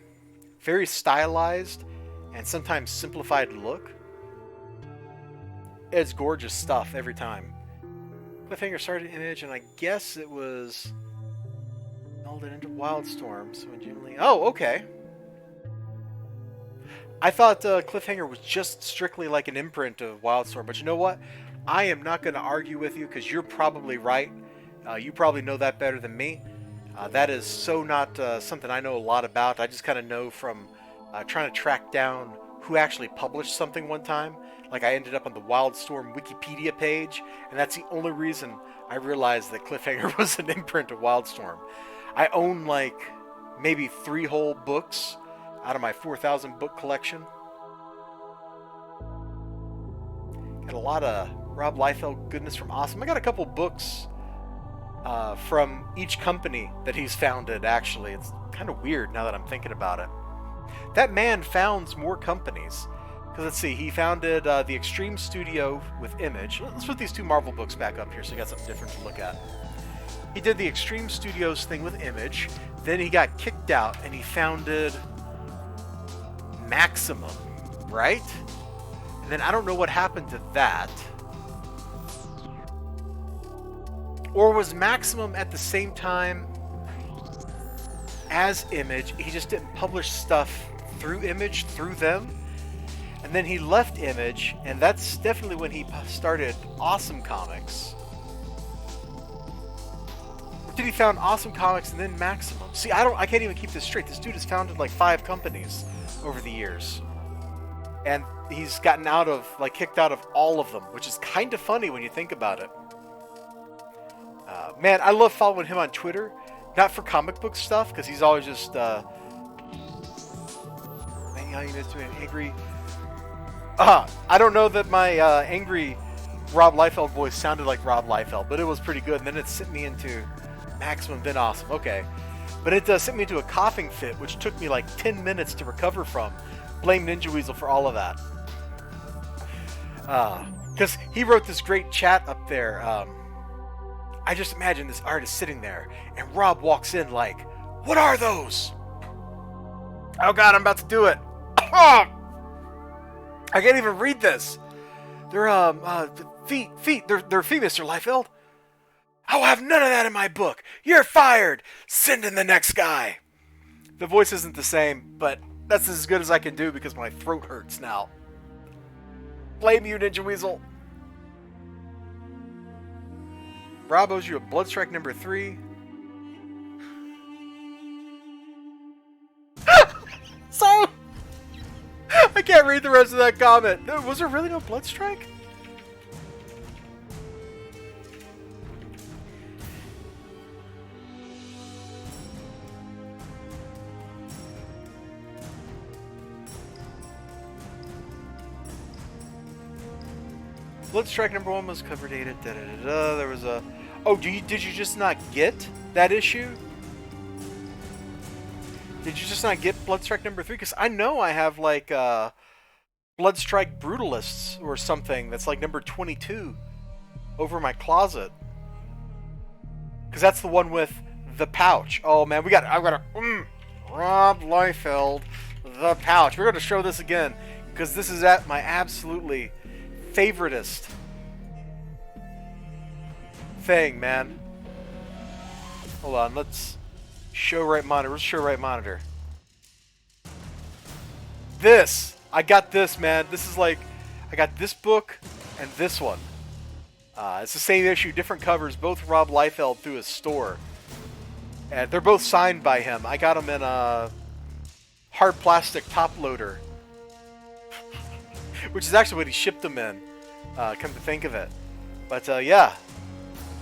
very stylized and sometimes simplified look. It's gorgeous stuff every time. Cliffhanger started Image, and I guess it was melded into Wildstorm. So Jim Lee. Oh, okay. I thought Cliffhanger was just strictly like an imprint of Wildstorm, but you know what? I am not going to argue with you because you're probably right. You probably know that better than me. That is so not something I know a lot about. I just kind of know from trying to track down who actually published something one time. Like, I ended up on the Wildstorm Wikipedia page, and that's the only reason I realized that Cliffhanger was an imprint of Wildstorm. I own like maybe 3 whole books out of my 4,000 book collection. Got a lot of Rob Liefeld goodness from Awesome. I got a couple books from each company that he's founded, actually. It's kind of weird now that I'm thinking about it. That man founds more companies. Because let's see, he founded the Extreme Studio with Image. Let's put these 2 Marvel books back up here so you got something different to look at. He did the Extreme Studios thing with Image. Then he got kicked out and he founded Maximum, right? And then I don't know what happened to that. Or was Maximum at the same time as Image? He just didn't publish stuff through Image, through them. And then he left Image, and that's definitely when he started Awesome Comics. Or did he found Awesome Comics and then Maximum? See, I can't even keep this straight. This dude has founded like 5 companies over the years. And he's gotten kicked out of all of them, which is kind of funny when you think about it. Man, I love following him on Twitter. Not for comic book stuff, because he's always just, man, how you miss me an angry... I don't know that my angry Rob Liefeld voice sounded like Rob Liefeld, but it was pretty good. And then it sent me into Maximum, then Awesome. Okay. But it sent me into a coughing fit, which took me like 10 minutes to recover from. Blame Ninja Weasel for all of that. Because he wrote this great chat up there. I just imagine this artist sitting there, and Rob walks in like, "What are those?" Oh God, I'm about to do it. Oh! I can't even read this. They're feet. They're feet, Mr. Liefeld. I'll have none of that in my book. You're fired. Send in the next guy. The voice isn't the same, but that's as good as I can do because my throat hurts now. Blame you, Ninja Weasel. Rob owes you a blood strike number 3. So, I can't read the rest of that comment. Was there really no blood strike? Blood strike number 1 was cover dated. There was a. Oh, did you just not get that issue? Did you just not get blood strike number 3? Because I know I have like blood strike brutalists or something that's like number 22 over my closet. Because that's the one with the pouch. Oh man, I've got to. Rob Liefeld, the pouch. We're gonna show this again because this is at my absolutely favoritist thing, man. Hold on, let's show right monitor. Let's show right monitor. This, I got this, man. This is like, I got this book and this one. It's the same issue, different covers, both Rob Liefeld through his store. And they're both signed by him. I got them in a hard plastic top loader. Which is actually what he shipped them in, come to think of it. But yeah,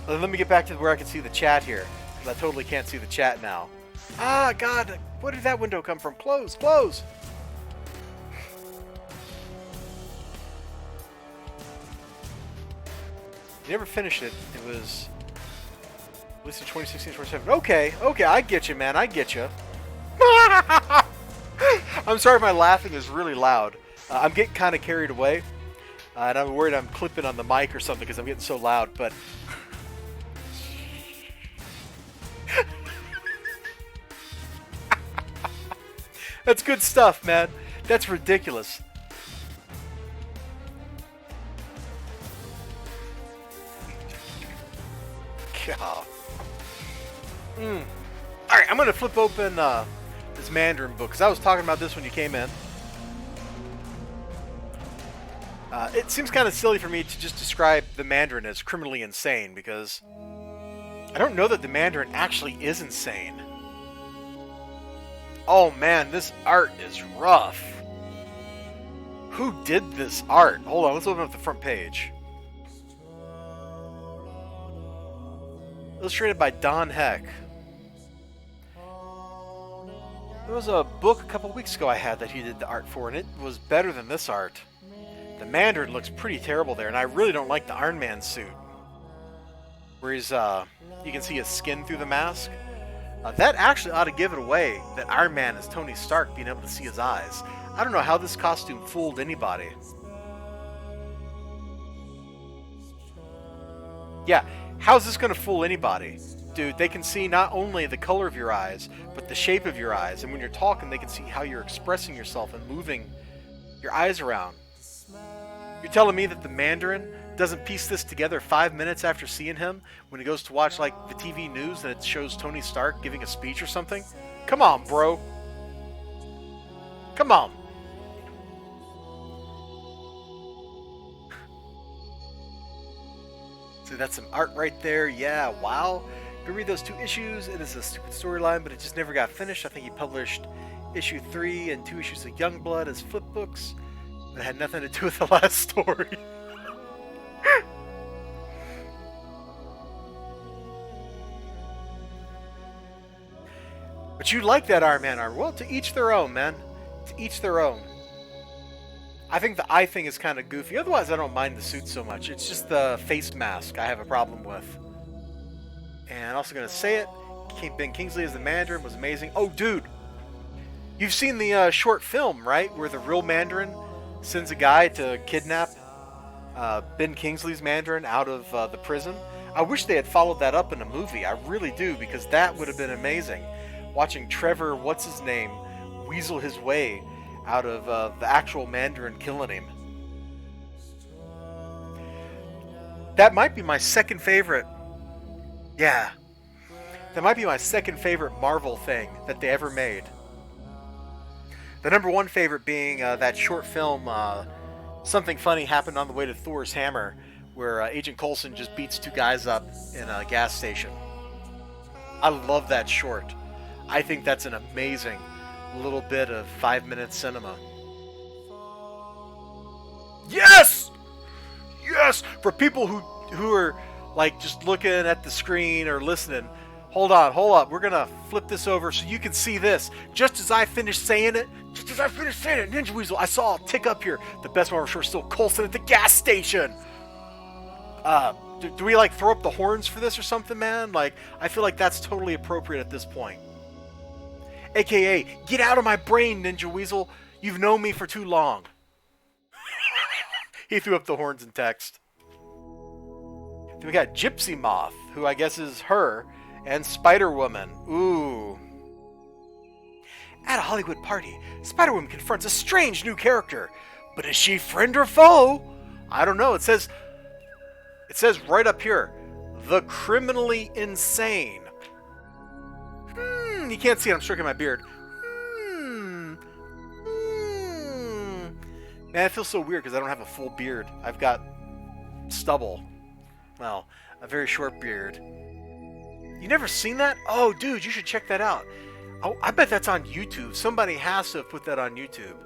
let me get back to where I can see the chat here, because I totally can't see the chat now. Ah, God, where did that window come from? Close, close! You never finished it. It was at least in 2016-27. Okay, I get you, man, I get you. I'm sorry if my laughing is really loud. I'm getting kind of carried away, and I'm worried I'm clipping on the mic or something because I'm getting so loud, but... That's good stuff, man. That's ridiculous. God. Alright, I'm going to flip open this Mandarin book, because I was talking about this when you came in. It seems kind of silly for me to just describe the Mandarin as criminally insane, because I don't know that the Mandarin actually is insane. Oh man, this art is rough. Who did this art? Hold on, let's open up the front page. Illustrated by Don Heck. There was a book a couple weeks ago I had that he did the art for, and it was better than this art. The Mandarin looks pretty terrible there, and I really don't like the Iron Man suit. Where he's, you can see his skin through the mask. That actually ought to give it away, that Iron Man is Tony Stark being able to see his eyes. I don't know how this costume fooled anybody. Yeah, how's this going to fool anybody? Dude, they can see not only the color of your eyes, but the shape of your eyes. And when you're talking, they can see how you're expressing yourself and moving your eyes around. You're telling me that the Mandarin doesn't piece this together 5 minutes after seeing him when he goes to watch like the TV news and it shows Tony Stark giving a speech or something? Come on, bro. Come on. So that's some art right there. Yeah, wow. Go read those 2 issues. It is a stupid storyline, but it just never got finished. I think he published issue 3 and 2 issues of Youngblood as flip books that had nothing to do with the last story. But you like that Iron Man armor. Well, to each their own, man. To each their own. I think the eye thing is kind of goofy. Otherwise, I don't mind the suit so much. It's just the face mask I have a problem with. And also going to say it, Ben Kingsley as the Mandarin was amazing. Oh, dude. You've seen the short film, right? Where the real Mandarin sends a guy to kidnap Ben Kingsley's Mandarin out of the prison. I wish they had followed that up in a movie. I really do, because that would have been amazing. Watching Trevor, what's his name, weasel his way out of the actual Mandarin killing him. That might be my second favorite. Yeah. That might be my second favorite Marvel thing that they ever made. The number one favorite being that short film, Something Funny Happened on the Way to Thor's Hammer, where Agent Coulson just beats two guys up in a gas station. I love that short. I think that's an amazing little bit of 5-minute cinema. Yes! Yes! For people who are like just looking at the screen or listening, hold up. We're gonna flip this over so you can see this. Just as I finished saying it, Ninja Weasel, I saw a tick up here. The best Marvel short still Coulson at the gas station. Do we like throw up the horns for this or something, man? Like, I feel like that's totally appropriate at this point. AKA, get out of my brain, Ninja Weasel. You've known me for too long. He threw up the horns in text. Then we got Gypsy Moth, who I guess is her, and Spider-Woman. Ooh. At a Hollywood party, Spider-Woman confronts a strange new character. But is she friend or foe? I don't know. It says right up here, the criminally insane. You can't see it. I'm stroking my beard. Man, it feels so weird because I don't have a full beard. I've got stubble. Well, a very short beard. You never seen that? Oh, dude, you should check that out. Oh, I bet that's on YouTube. Somebody has to have put that on YouTube.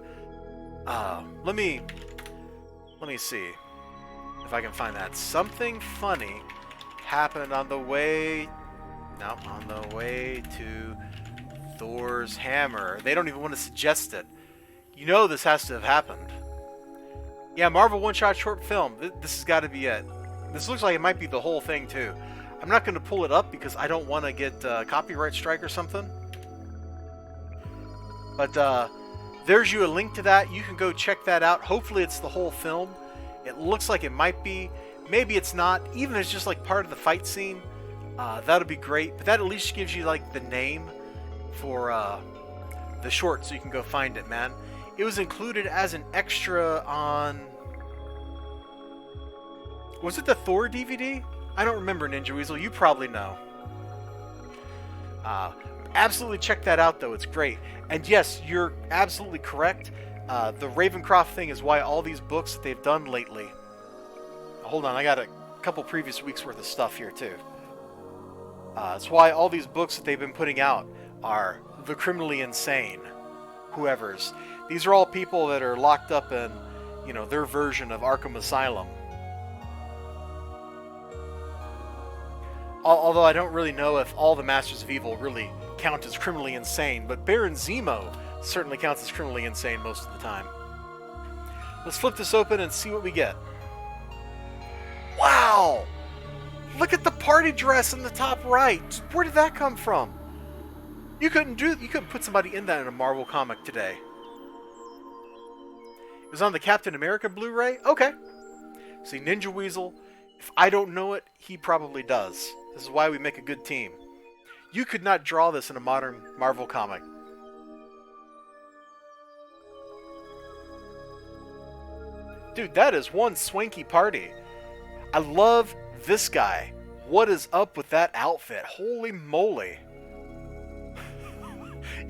Let me see if I can find that. Something Funny Happened on the way... No, on the way to Thor's Hammer. They don't even want to suggest it. You know this has to have happened. Yeah, Marvel one-shot short film. This has got to be it. This looks like it might be the whole thing, too. I'm not going to pull it up because I don't want to get copyright strike or something. But there's you a link to that. You can go check that out. Hopefully it's the whole film. It looks like it might be. Maybe it's not. Even if it's just like part of the fight scene. That'll be great. But that at least gives you like the name for the short, so you can go find it, man. It was included as an extra on... Was it the Thor DVD? I don't remember, Ninja Weasel. You probably know. Absolutely check that out, though. It's great. And yes, you're absolutely correct. The Ravencroft thing is why all these books that they've done lately... Hold on, I got a couple previous weeks' worth of stuff here, too. It's why all these books that they've been putting out are the criminally insane. Whoever's. These are all people that are locked up in, you know, their version of Arkham Asylum. Although I don't really know if all the Masters of Evil really count as criminally insane, but Baron Zemo certainly counts as criminally insane most of the time. Let's flip this open and see what we get. Wow! Look at the party dress in the top right. Where did that come from? You couldn't put somebody in that in a Marvel comic today. It was on the Captain America Blu-ray? Okay. See, Ninja Weasel, if I don't know it, he probably does. This is why we make a good team. You could not draw this in a modern Marvel comic. Dude, that is one swanky party. I love this guy. What is up with that outfit? Holy moly.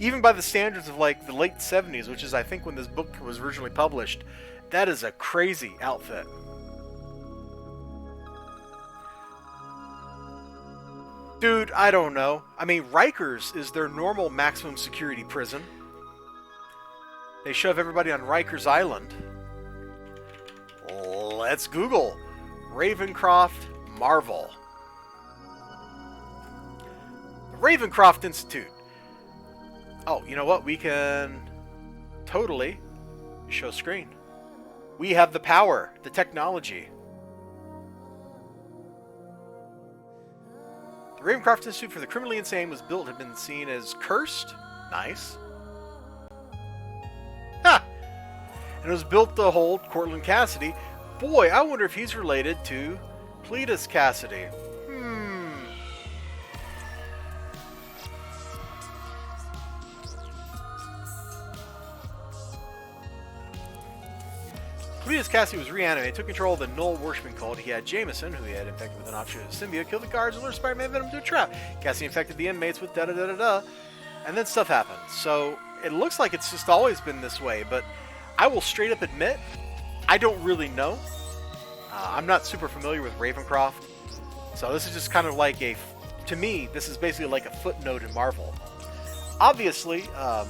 Even by the standards of like the late 70s, which is I think when this book was originally published, that is a crazy outfit. Dude, I don't know. I mean, Rikers is their normal maximum security prison. They shove everybody on Rikers Island. Let's Google Ravencroft Marvel. The Ravencroft Institute. Oh, you know what? We can totally show screen. We have the power, the technology. The Ravencroft Institute for the Criminally Insane was built, had been seen as cursed. Nice. Ha! And it was built to hold Cortland Cassidy, boy, I wonder if he's related to Cletus Cassidy. Cletus Cassidy was reanimated, took control of the Null Worshiping cult. He had Jameson, who he had infected with an offshoot of symbiote, killed the guards and lured Spider-Man Venom to a trap. Cassidy infected the inmates with da-da-da-da-da, and then stuff happened. So it looks like it's just always been this way, but I will straight up admit, I don't really know. I'm not super familiar with Ravencroft, so this is just kind of like to me, this is basically like a footnote in Marvel. Obviously,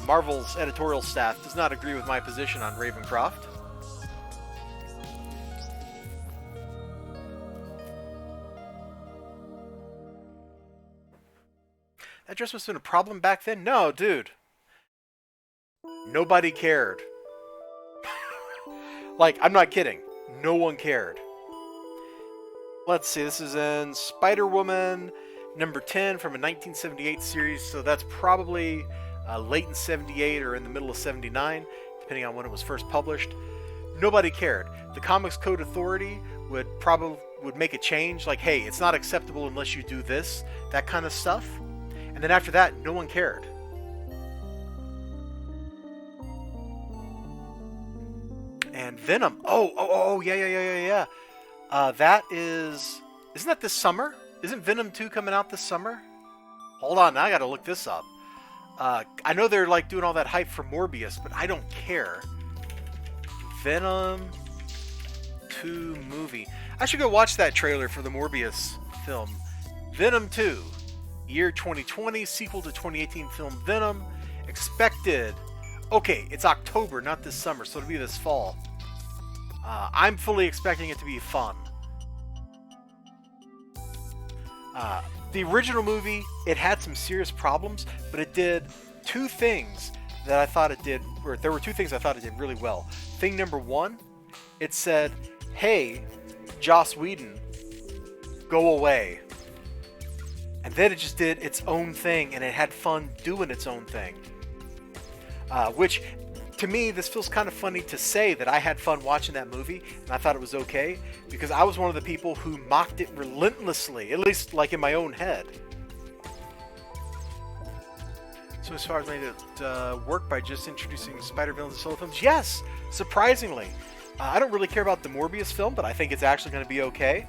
Marvel's editorial staff does not agree with my position on Ravencroft. That dress must have been a problem back then? No, dude. Nobody cared. Like, I'm not kidding. No one cared. Let's see, this is in Spider-Woman number 10 from a 1978 series, so that's probably late in 78 or in the middle of 79, depending on when it was first published. Nobody cared. The Comics Code Authority would make a change, like, hey, it's not acceptable unless you do this, that kind of stuff. And then after that, no one cared. And Venom. Oh, yeah. That is... Isn't that this summer? Isn't Venom 2 coming out this summer? Hold on, now I gotta look this up. I know they're like doing all that hype for Morbius, but I don't care. Venom 2 movie. I should go watch that trailer for the Morbius film. Venom 2. Year 2020, sequel to 2018 film Venom. Expected. Okay, it's October, not this summer, so it'll be this fall. I'm fully expecting it to be fun. The original movie, it had some serious problems, but it did two things that I thought it did, or there were two things I thought it did really well. Thing number one, it said, hey, Joss Whedon, go away. And then it just did its own thing, and it had fun doing its own thing. Which, to me, this feels kind of funny to say that I had fun watching that movie, and I thought it was okay, because I was one of the people who mocked it relentlessly, at least like in my own head. So as far as made it work by just introducing spider-villains and solo films, yes, surprisingly. I don't really care about the Morbius film, but I think it's actually going to be okay.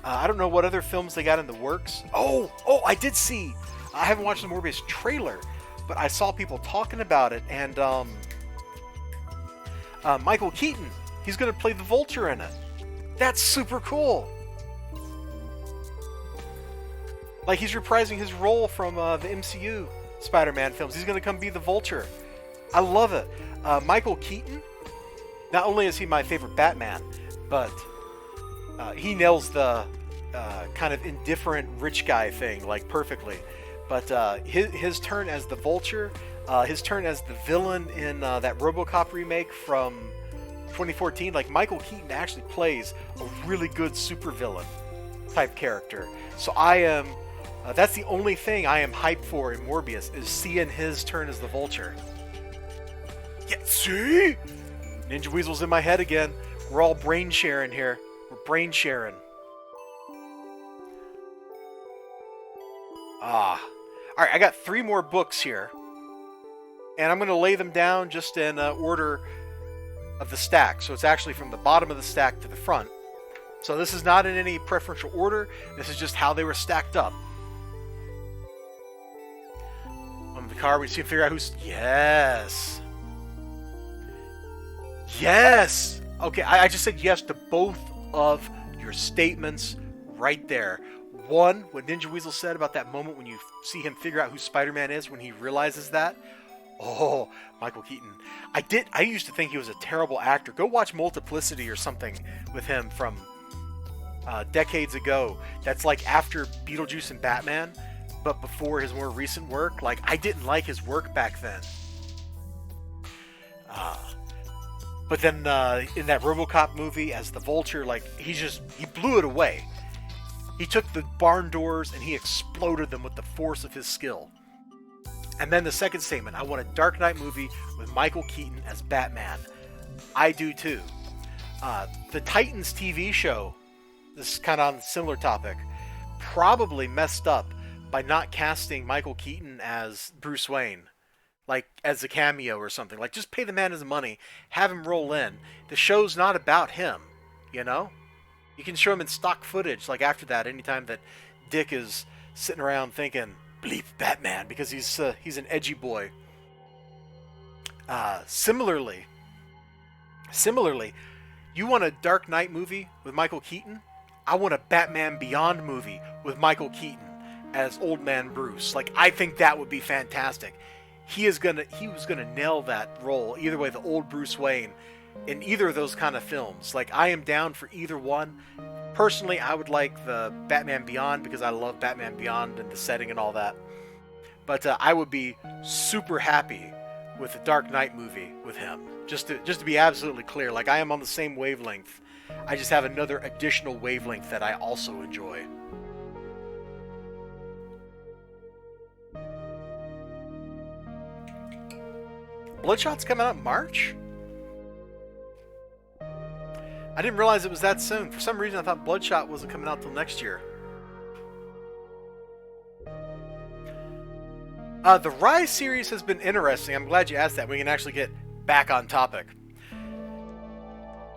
I don't know what other films they got in the works. Oh, I did see. I haven't watched the Morbius trailer, but I saw people talking about it, and Michael Keaton, he's going to play the Vulture in it. That's super cool. Like, he's reprising his role from the MCU Spider-Man films. He's going to come be the Vulture. I love it. Michael Keaton, not only is he my favorite Batman, but he nails the kind of indifferent rich guy thing, like, perfectly. But his turn as the Vulture, his turn as the villain in that RoboCop remake from 2014, like, Michael Keaton actually plays a really good supervillain type character. So I am, that's the only thing I am hyped for in Morbius, is seeing his turn as the Vulture. Yeah, see? Ninja Weasel's in my head again. We're all brain sharing here. We're brain sharing. Alright, I got 3 more books here. And I'm going to lay them down just in order of the stack. So it's actually from the bottom of the stack to the front. So this is not in any preferential order. This is just how they were stacked up. On the card, we see figure out who's... Yes! Yes! Okay, I just said yes to both of your statements right there. One, what Ninja Weasel said about that moment when you see him figure out who Spider-Man is when he realizes that. Oh, Michael Keaton. I used to think he was a terrible actor. Go watch Multiplicity or something with him from decades ago. That's like after Beetlejuice and Batman, but before his more recent work. Like, I didn't like his work back then. But then in that RoboCop movie as the Vulture, like, he blew it away. He took the barn doors and he exploded them with the force of his skill. And then the second statement, I want a Dark Knight movie with Michael Keaton as Batman. I do too. The Titans TV show, this is kind of on a similar topic, probably messed up by not casting Michael Keaton as Bruce Wayne, like as a cameo or something. Like, just pay the man his money, have him roll in. The show's not about him, you know? You can show him in stock footage, like after that, anytime that Dick is sitting around thinking, bleep Batman, because he's an edgy boy. Similarly, you want a Dark Knight movie with Michael Keaton? I want a Batman Beyond movie with Michael Keaton as Old Man Bruce. Like, I think that would be fantastic. He was gonna nail that role. Either way, the old Bruce Wayne in either of those kind of films. Like, I am down for either one. Personally, I would like the Batman Beyond because I love Batman Beyond and the setting and all that. But I would be super happy with the Dark Knight movie with him. Just to be absolutely clear, like, I am on the same wavelength. I just have another additional wavelength that I also enjoy. Bloodshot's coming out in March? I didn't realize it was that soon. For some reason, I thought Bloodshot wasn't coming out till next year. The Rise series has been interesting. I'm glad you asked that. We can actually get back on topic.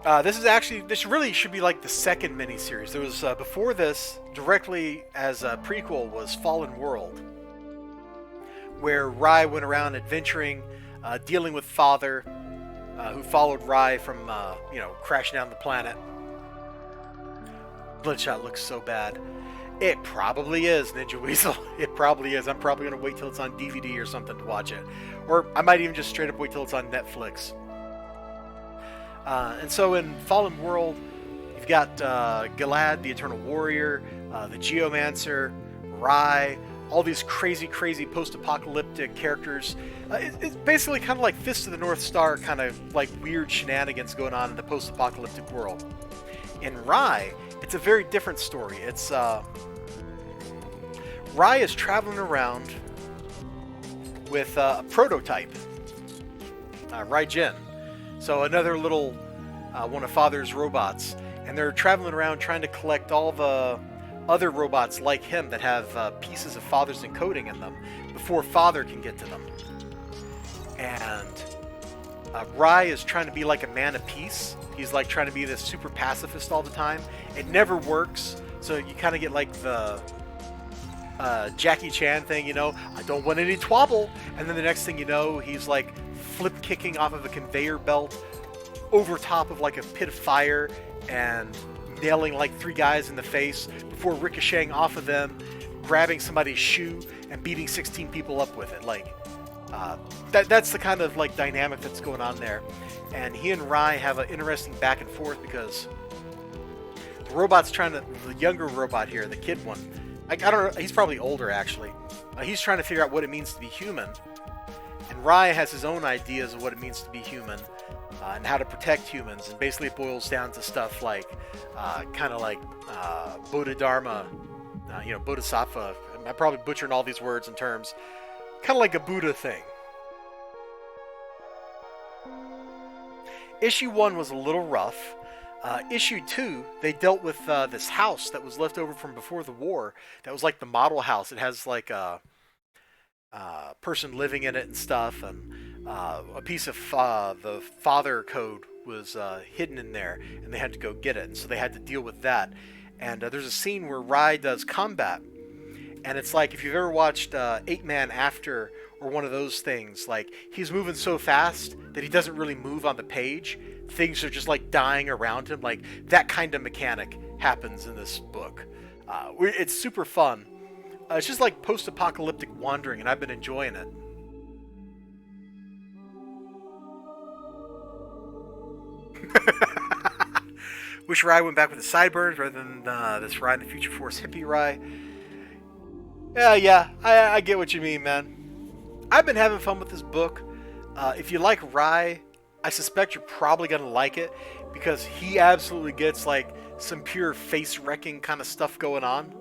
This really should be like the second miniseries. There was, before this, directly as a prequel, was Fallen World, where Rai went around adventuring, dealing with Father, who followed Rai from, crashing down the planet. Bloodshot looks so bad. It probably is, Ninja Weasel. It probably is. I'm probably going to wait till it's on DVD or something to watch it. Or I might even just straight up wait till it's on Netflix. And so in Fallen World, you've got Galad, the Eternal Warrior, the Geomancer, Rai, all these crazy post-apocalyptic characters. It's basically kind of like Fist of the North Star, kind of like weird shenanigans going on in the post-apocalyptic world. In Rai, it's a very different story. It's Rai is traveling around with a prototype, Rai Jin. So another little one of Father's robots, and they're traveling around trying to collect all the other robots like him that have pieces of Father's encoding in them before Father can get to them. And Rai is trying to be like a man of peace. He's like trying to be this super pacifist all the time. It never works, so you kind of get like the Jackie Chan thing, I don't want any twabble, and then the next thing you know, he's like flip kicking off of a conveyor belt over top of like a pit of fire and nailing like 3 guys in the face before ricocheting off of them, grabbing somebody's shoe and beating 16 people up with it. Like, that's the kind of like dynamic that's going on there. And he and Rai have an interesting back and forth because the younger robot here, the kid one, I don't know, he's probably older actually. He's trying to figure out what it means to be human. And Rai has his own ideas of what it means to be human and how to protect humans. And basically it boils down to stuff like, kind of like Bodhidharma, Bodhisattva. I'm probably butchering all these words and terms. Kind of like a Buddha thing. Issue 1 was a little rough. Issue 2, they dealt with this house that was left over from before the war. That was like the model house. It has like a person living in it and stuff, and a piece of the Father code was hidden in there, and they had to go get it, and so they had to deal with that. And there's a scene where Rai does combat, and it's like if you've ever watched 8 Man After or one of those things, like he's moving so fast that he doesn't really move on the page. Things are just like dying around him. Like that kind of mechanic happens in this book. It's super fun. It's just like post-apocalyptic wandering, and I've been enjoying it. Wish Rai went back with the sideburns rather than this Rai in the Future Force hippie Rai. Yeah, I get what you mean, man. I've been having fun with this book. If you like Rai, I suspect you're probably going to like it because he absolutely gets like some pure face-wrecking kind of stuff going on.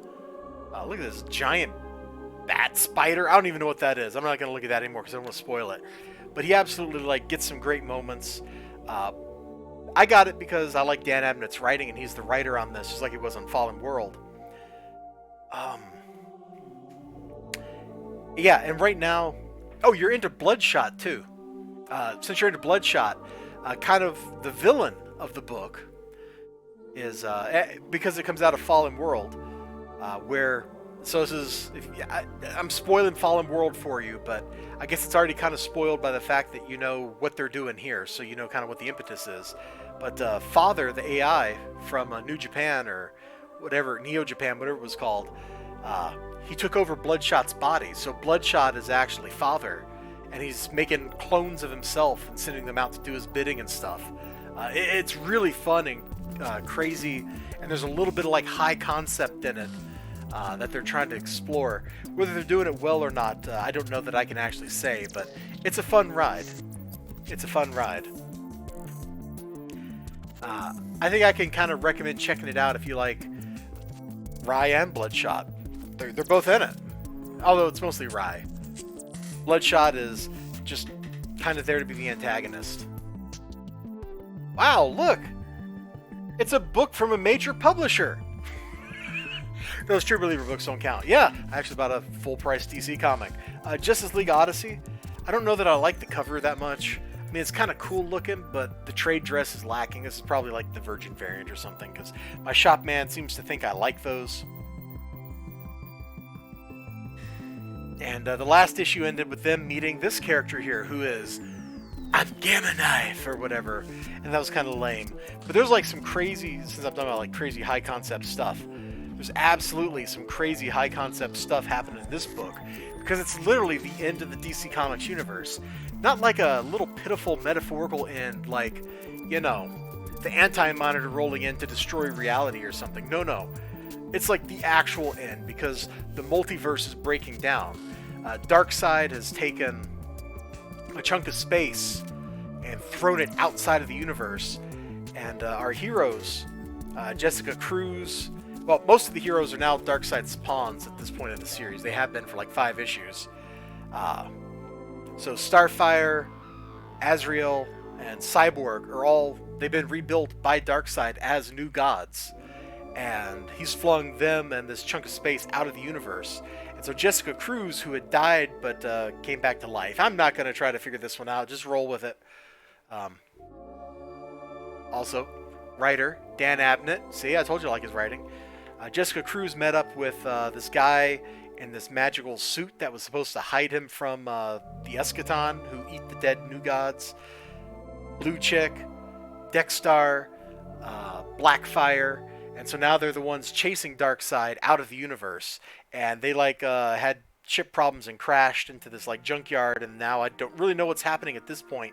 Look at this giant bat spider. I don't even know what that is. I'm not going to look at that anymore because I don't want to spoil it. But he absolutely like gets some great moments. I got it because I like Dan Abnett's writing, and he's the writer on this, just like he was on Fallen World. Yeah, and right now, oh, you're into Bloodshot too. Since you're into Bloodshot, kind of the villain of the book is because it comes out of Fallen World, where so this is I'm spoiling Fallen World for you, but I guess it's already kind of spoiled by the fact that you know what they're doing here, so you know kind of what the impetus is. But Father, the AI from New Japan or whatever, Neo Japan, whatever it was called, he took over Bloodshot's body. So Bloodshot is actually Father, and he's making clones of himself and sending them out to do his bidding and stuff. It's really fun and crazy, and there's a little bit of like high concept in it that they're trying to explore. Whether they're doing it well or not, I don't know that I can actually say, but it's a fun ride. It's a fun ride. I think I can kind of recommend checking it out if you like Rye and Bloodshot. They're both in it, although it's mostly Rye. Bloodshot is just kind of there to be the antagonist. Wow, look! It's a book from a major publisher! Those True Believer books don't count. Yeah, I actually bought a full-price DC comic. Justice League Odyssey. I don't know that I like the cover that much. I mean, it's kind of cool looking, but the trade dress is lacking. This is probably like the Virgin variant or something, because my shop man seems to think I like those. And the last issue ended with them meeting this character here, who is I'm Gamma Knife or whatever, and that was kind of lame. But there's like some crazy, since I'm talking about like crazy high concept stuff, there's absolutely some crazy high concept stuff happening in this book, because it's literally the end of the DC Comics universe. Not like a little pitiful metaphorical end, like, you know, the Anti-Monitor rolling in to destroy reality or something. No. It's like the actual end, because the multiverse is breaking down. Darkseid has taken a chunk of space and thrown it outside of the universe. And our heroes, Jessica Cruz, well, most of the heroes are now Darkseid's pawns at this point in the series. They have been for like 5 issues. So Starfire, Azrael, and Cyborg are all, they've been rebuilt by Darkseid as new gods. And he's flung them and this chunk of space out of the universe. And so Jessica Cruz, who had died but came back to life. I'm not going to try to figure this one out. Just roll with it. Also, writer Dan Abnett. See, I told you I like his writing. Jessica Cruz met up with this guy in this magical suit that was supposed to hide him from the Eschaton, who eat the dead new gods. Blue Chick, Dexstar, Blackfire. And so now they're the ones chasing Darkseid out of the universe. And they like had ship problems and crashed into this like junkyard. And now I don't really know what's happening at this point.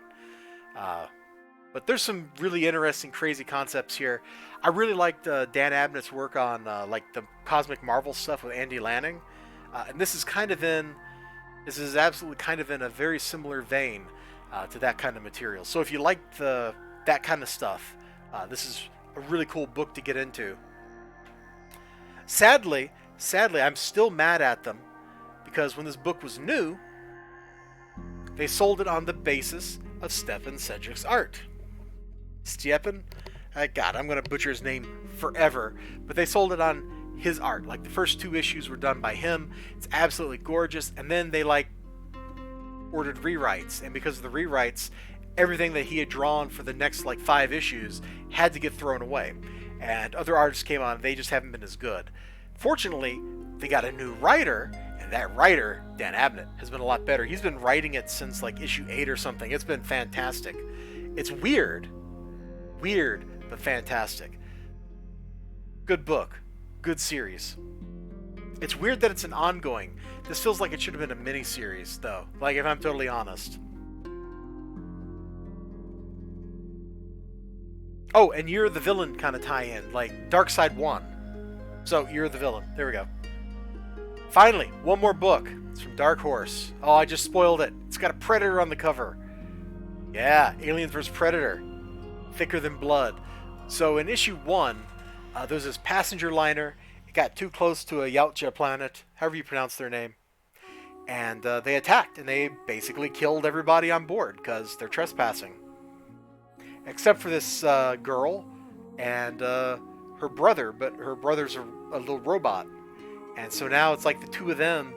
But there's some really interesting, crazy concepts here. I really liked Dan Abnett's work on like the Cosmic Marvel stuff with Andy Lanning. And this is absolutely kind of in a very similar vein to that kind of material. So if you like that kind of stuff, this is a really cool book to get into. Sadly, I'm still mad at them because when this book was new, they sold it on the basis of Stephan Cedric's art. Stephan? God, I'm going to butcher his name forever, but they sold it on his art. Like the first 2 issues were done by him. It's absolutely gorgeous, and then they like ordered rewrites, and because of the rewrites, everything that he had drawn for the next like 5 issues had to get thrown away. And other artists came on, they just haven't been as good. Fortunately, they got a new writer, and that writer, Dan Abnett, has been a lot better. He's been writing it since like issue 8 or something. It's been fantastic. It's weird, but fantastic. Good book, good series. It's weird that it's an ongoing. This feels like it should have been a mini-series, though, like if I'm totally honest. Oh, and You're the Villain kind of tie-in, like Darkseid 1. So, You're the Villain. There we go. Finally, one more book. It's from Dark Horse. Oh, I just spoiled it. It's got a Predator on the cover. Yeah, Aliens vs. Predator. Thicker than blood. So, in issue 1, there's this passenger liner. It got too close to a Yautja planet, however you pronounce their name. And they attacked, and they basically killed everybody on board because they're trespassing. except for this girl and her brother, but her brother's a little robot. And so now it's like the two of them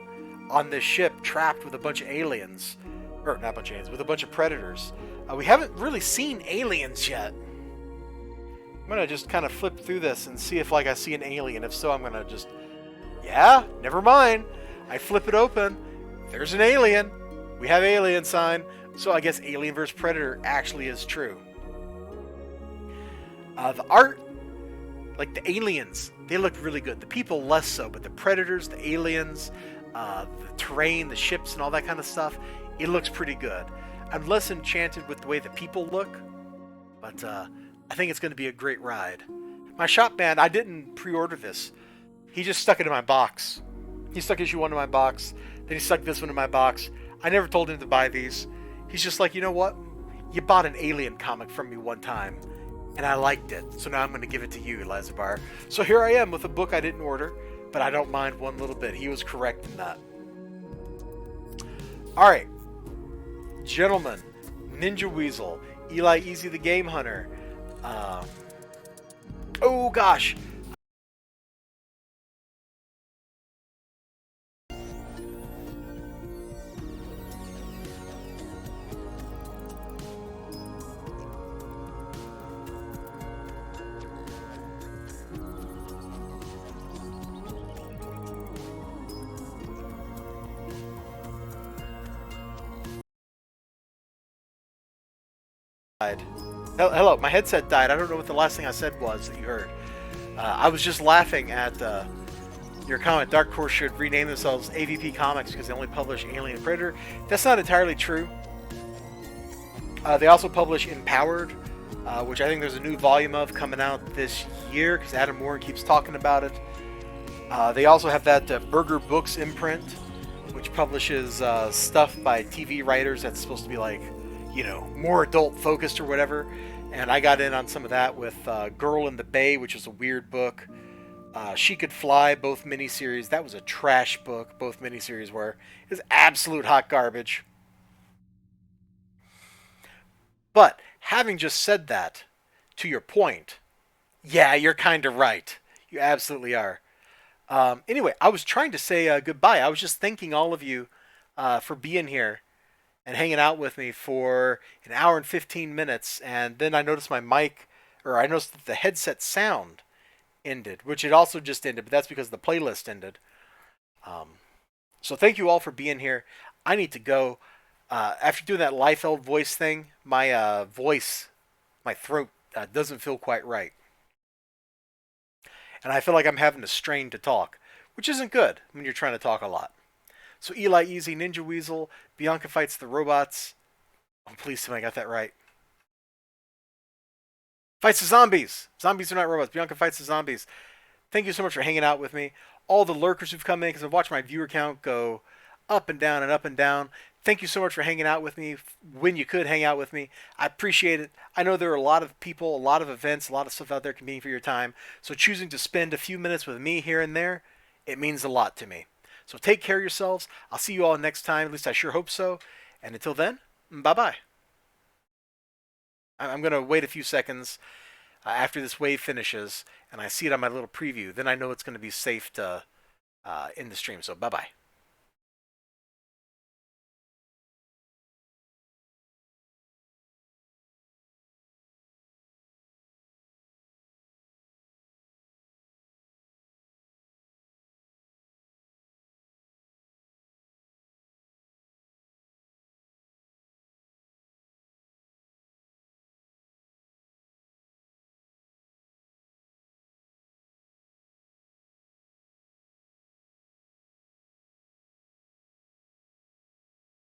on this ship trapped with a bunch of aliens. Or not a bunch of aliens, with a bunch of predators. We haven't really seen aliens yet. I'm going to just kind of flip through this and see if like I see an alien. If so, I'm going to just... Yeah, never mind. I flip it open. There's an alien. We have alien sign. So I guess Alien vs. Predator actually is true. The art, like the aliens, they look really good. The people less so, but the predators, the aliens, the terrain, the ships, and all that kind of stuff, it looks pretty good. I'm less enchanted with the way the people look, but I think it's going to be a great ride. My shop man, I didn't pre-order this. He just stuck it in my box. He stuck issue 1 in my box, then he stuck this one in my box. I never told him to buy these. He's just like, you know what? You bought an alien comic from me one time, and I liked it, so now I'm going to give it to you, Lazabar. So here I am with a book I didn't order, but I don't mind one little bit. He was correct in that. Alright. Gentlemen, Ninja Weasel, Eli Easy the Game Hunter. Oh gosh. Hello, my headset died. I don't know what the last thing I said was that you heard. I was just laughing at your comment. Dark Horse should rename themselves AVP Comics because they only publish Alien and Predator. That's not entirely true. They also publish Empowered, which I think there's a new volume of coming out this year because Adam Warren keeps talking about it. They also have that Burger Books imprint, which publishes stuff by TV writers that's supposed to be like, you know, more adult focused or whatever. And I got in on some of that with Girl in the Bay, which is a weird book. She Could Fly, both miniseries. That was a trash book. Both miniseries were. It was absolute hot garbage. But having just said that, to your point, yeah, you're kind of right. You absolutely are. Anyway, I was trying to say goodbye. I was just thanking all of you for being here and hanging out with me for an hour and 15 minutes. And then I noticed my mic, or I noticed that the headset sound ended, which it also just ended, but that's because the playlist ended. So thank you all for being here. I need to go. After doing that Liefeld voice thing, my voice, my throat doesn't feel quite right. And I feel like I'm having to strain to talk, which isn't good when you're trying to talk a lot. So Eli Easy, Ninja Weasel, Bianca Fights the Robots. Oh, please tell me I got that right. Fights the Zombies. Zombies are not robots. Bianca Fights the Zombies. Thank you so much for hanging out with me. All the lurkers who've come in, because I've watched my viewer count go up and down and up and down. Thank you so much for hanging out with me when you could hang out with me. I appreciate it. I know there are a lot of people, a lot of events, a lot of stuff out there competing for your time. So choosing to spend a few minutes with me here and there, it means a lot to me. So take care of yourselves. I'll see you all next time. At least I sure hope so. And until then, bye-bye. I'm going to wait a few seconds after this wave finishes, and I see it on my little preview. Then I know it's going to be safe to end the stream. So bye-bye.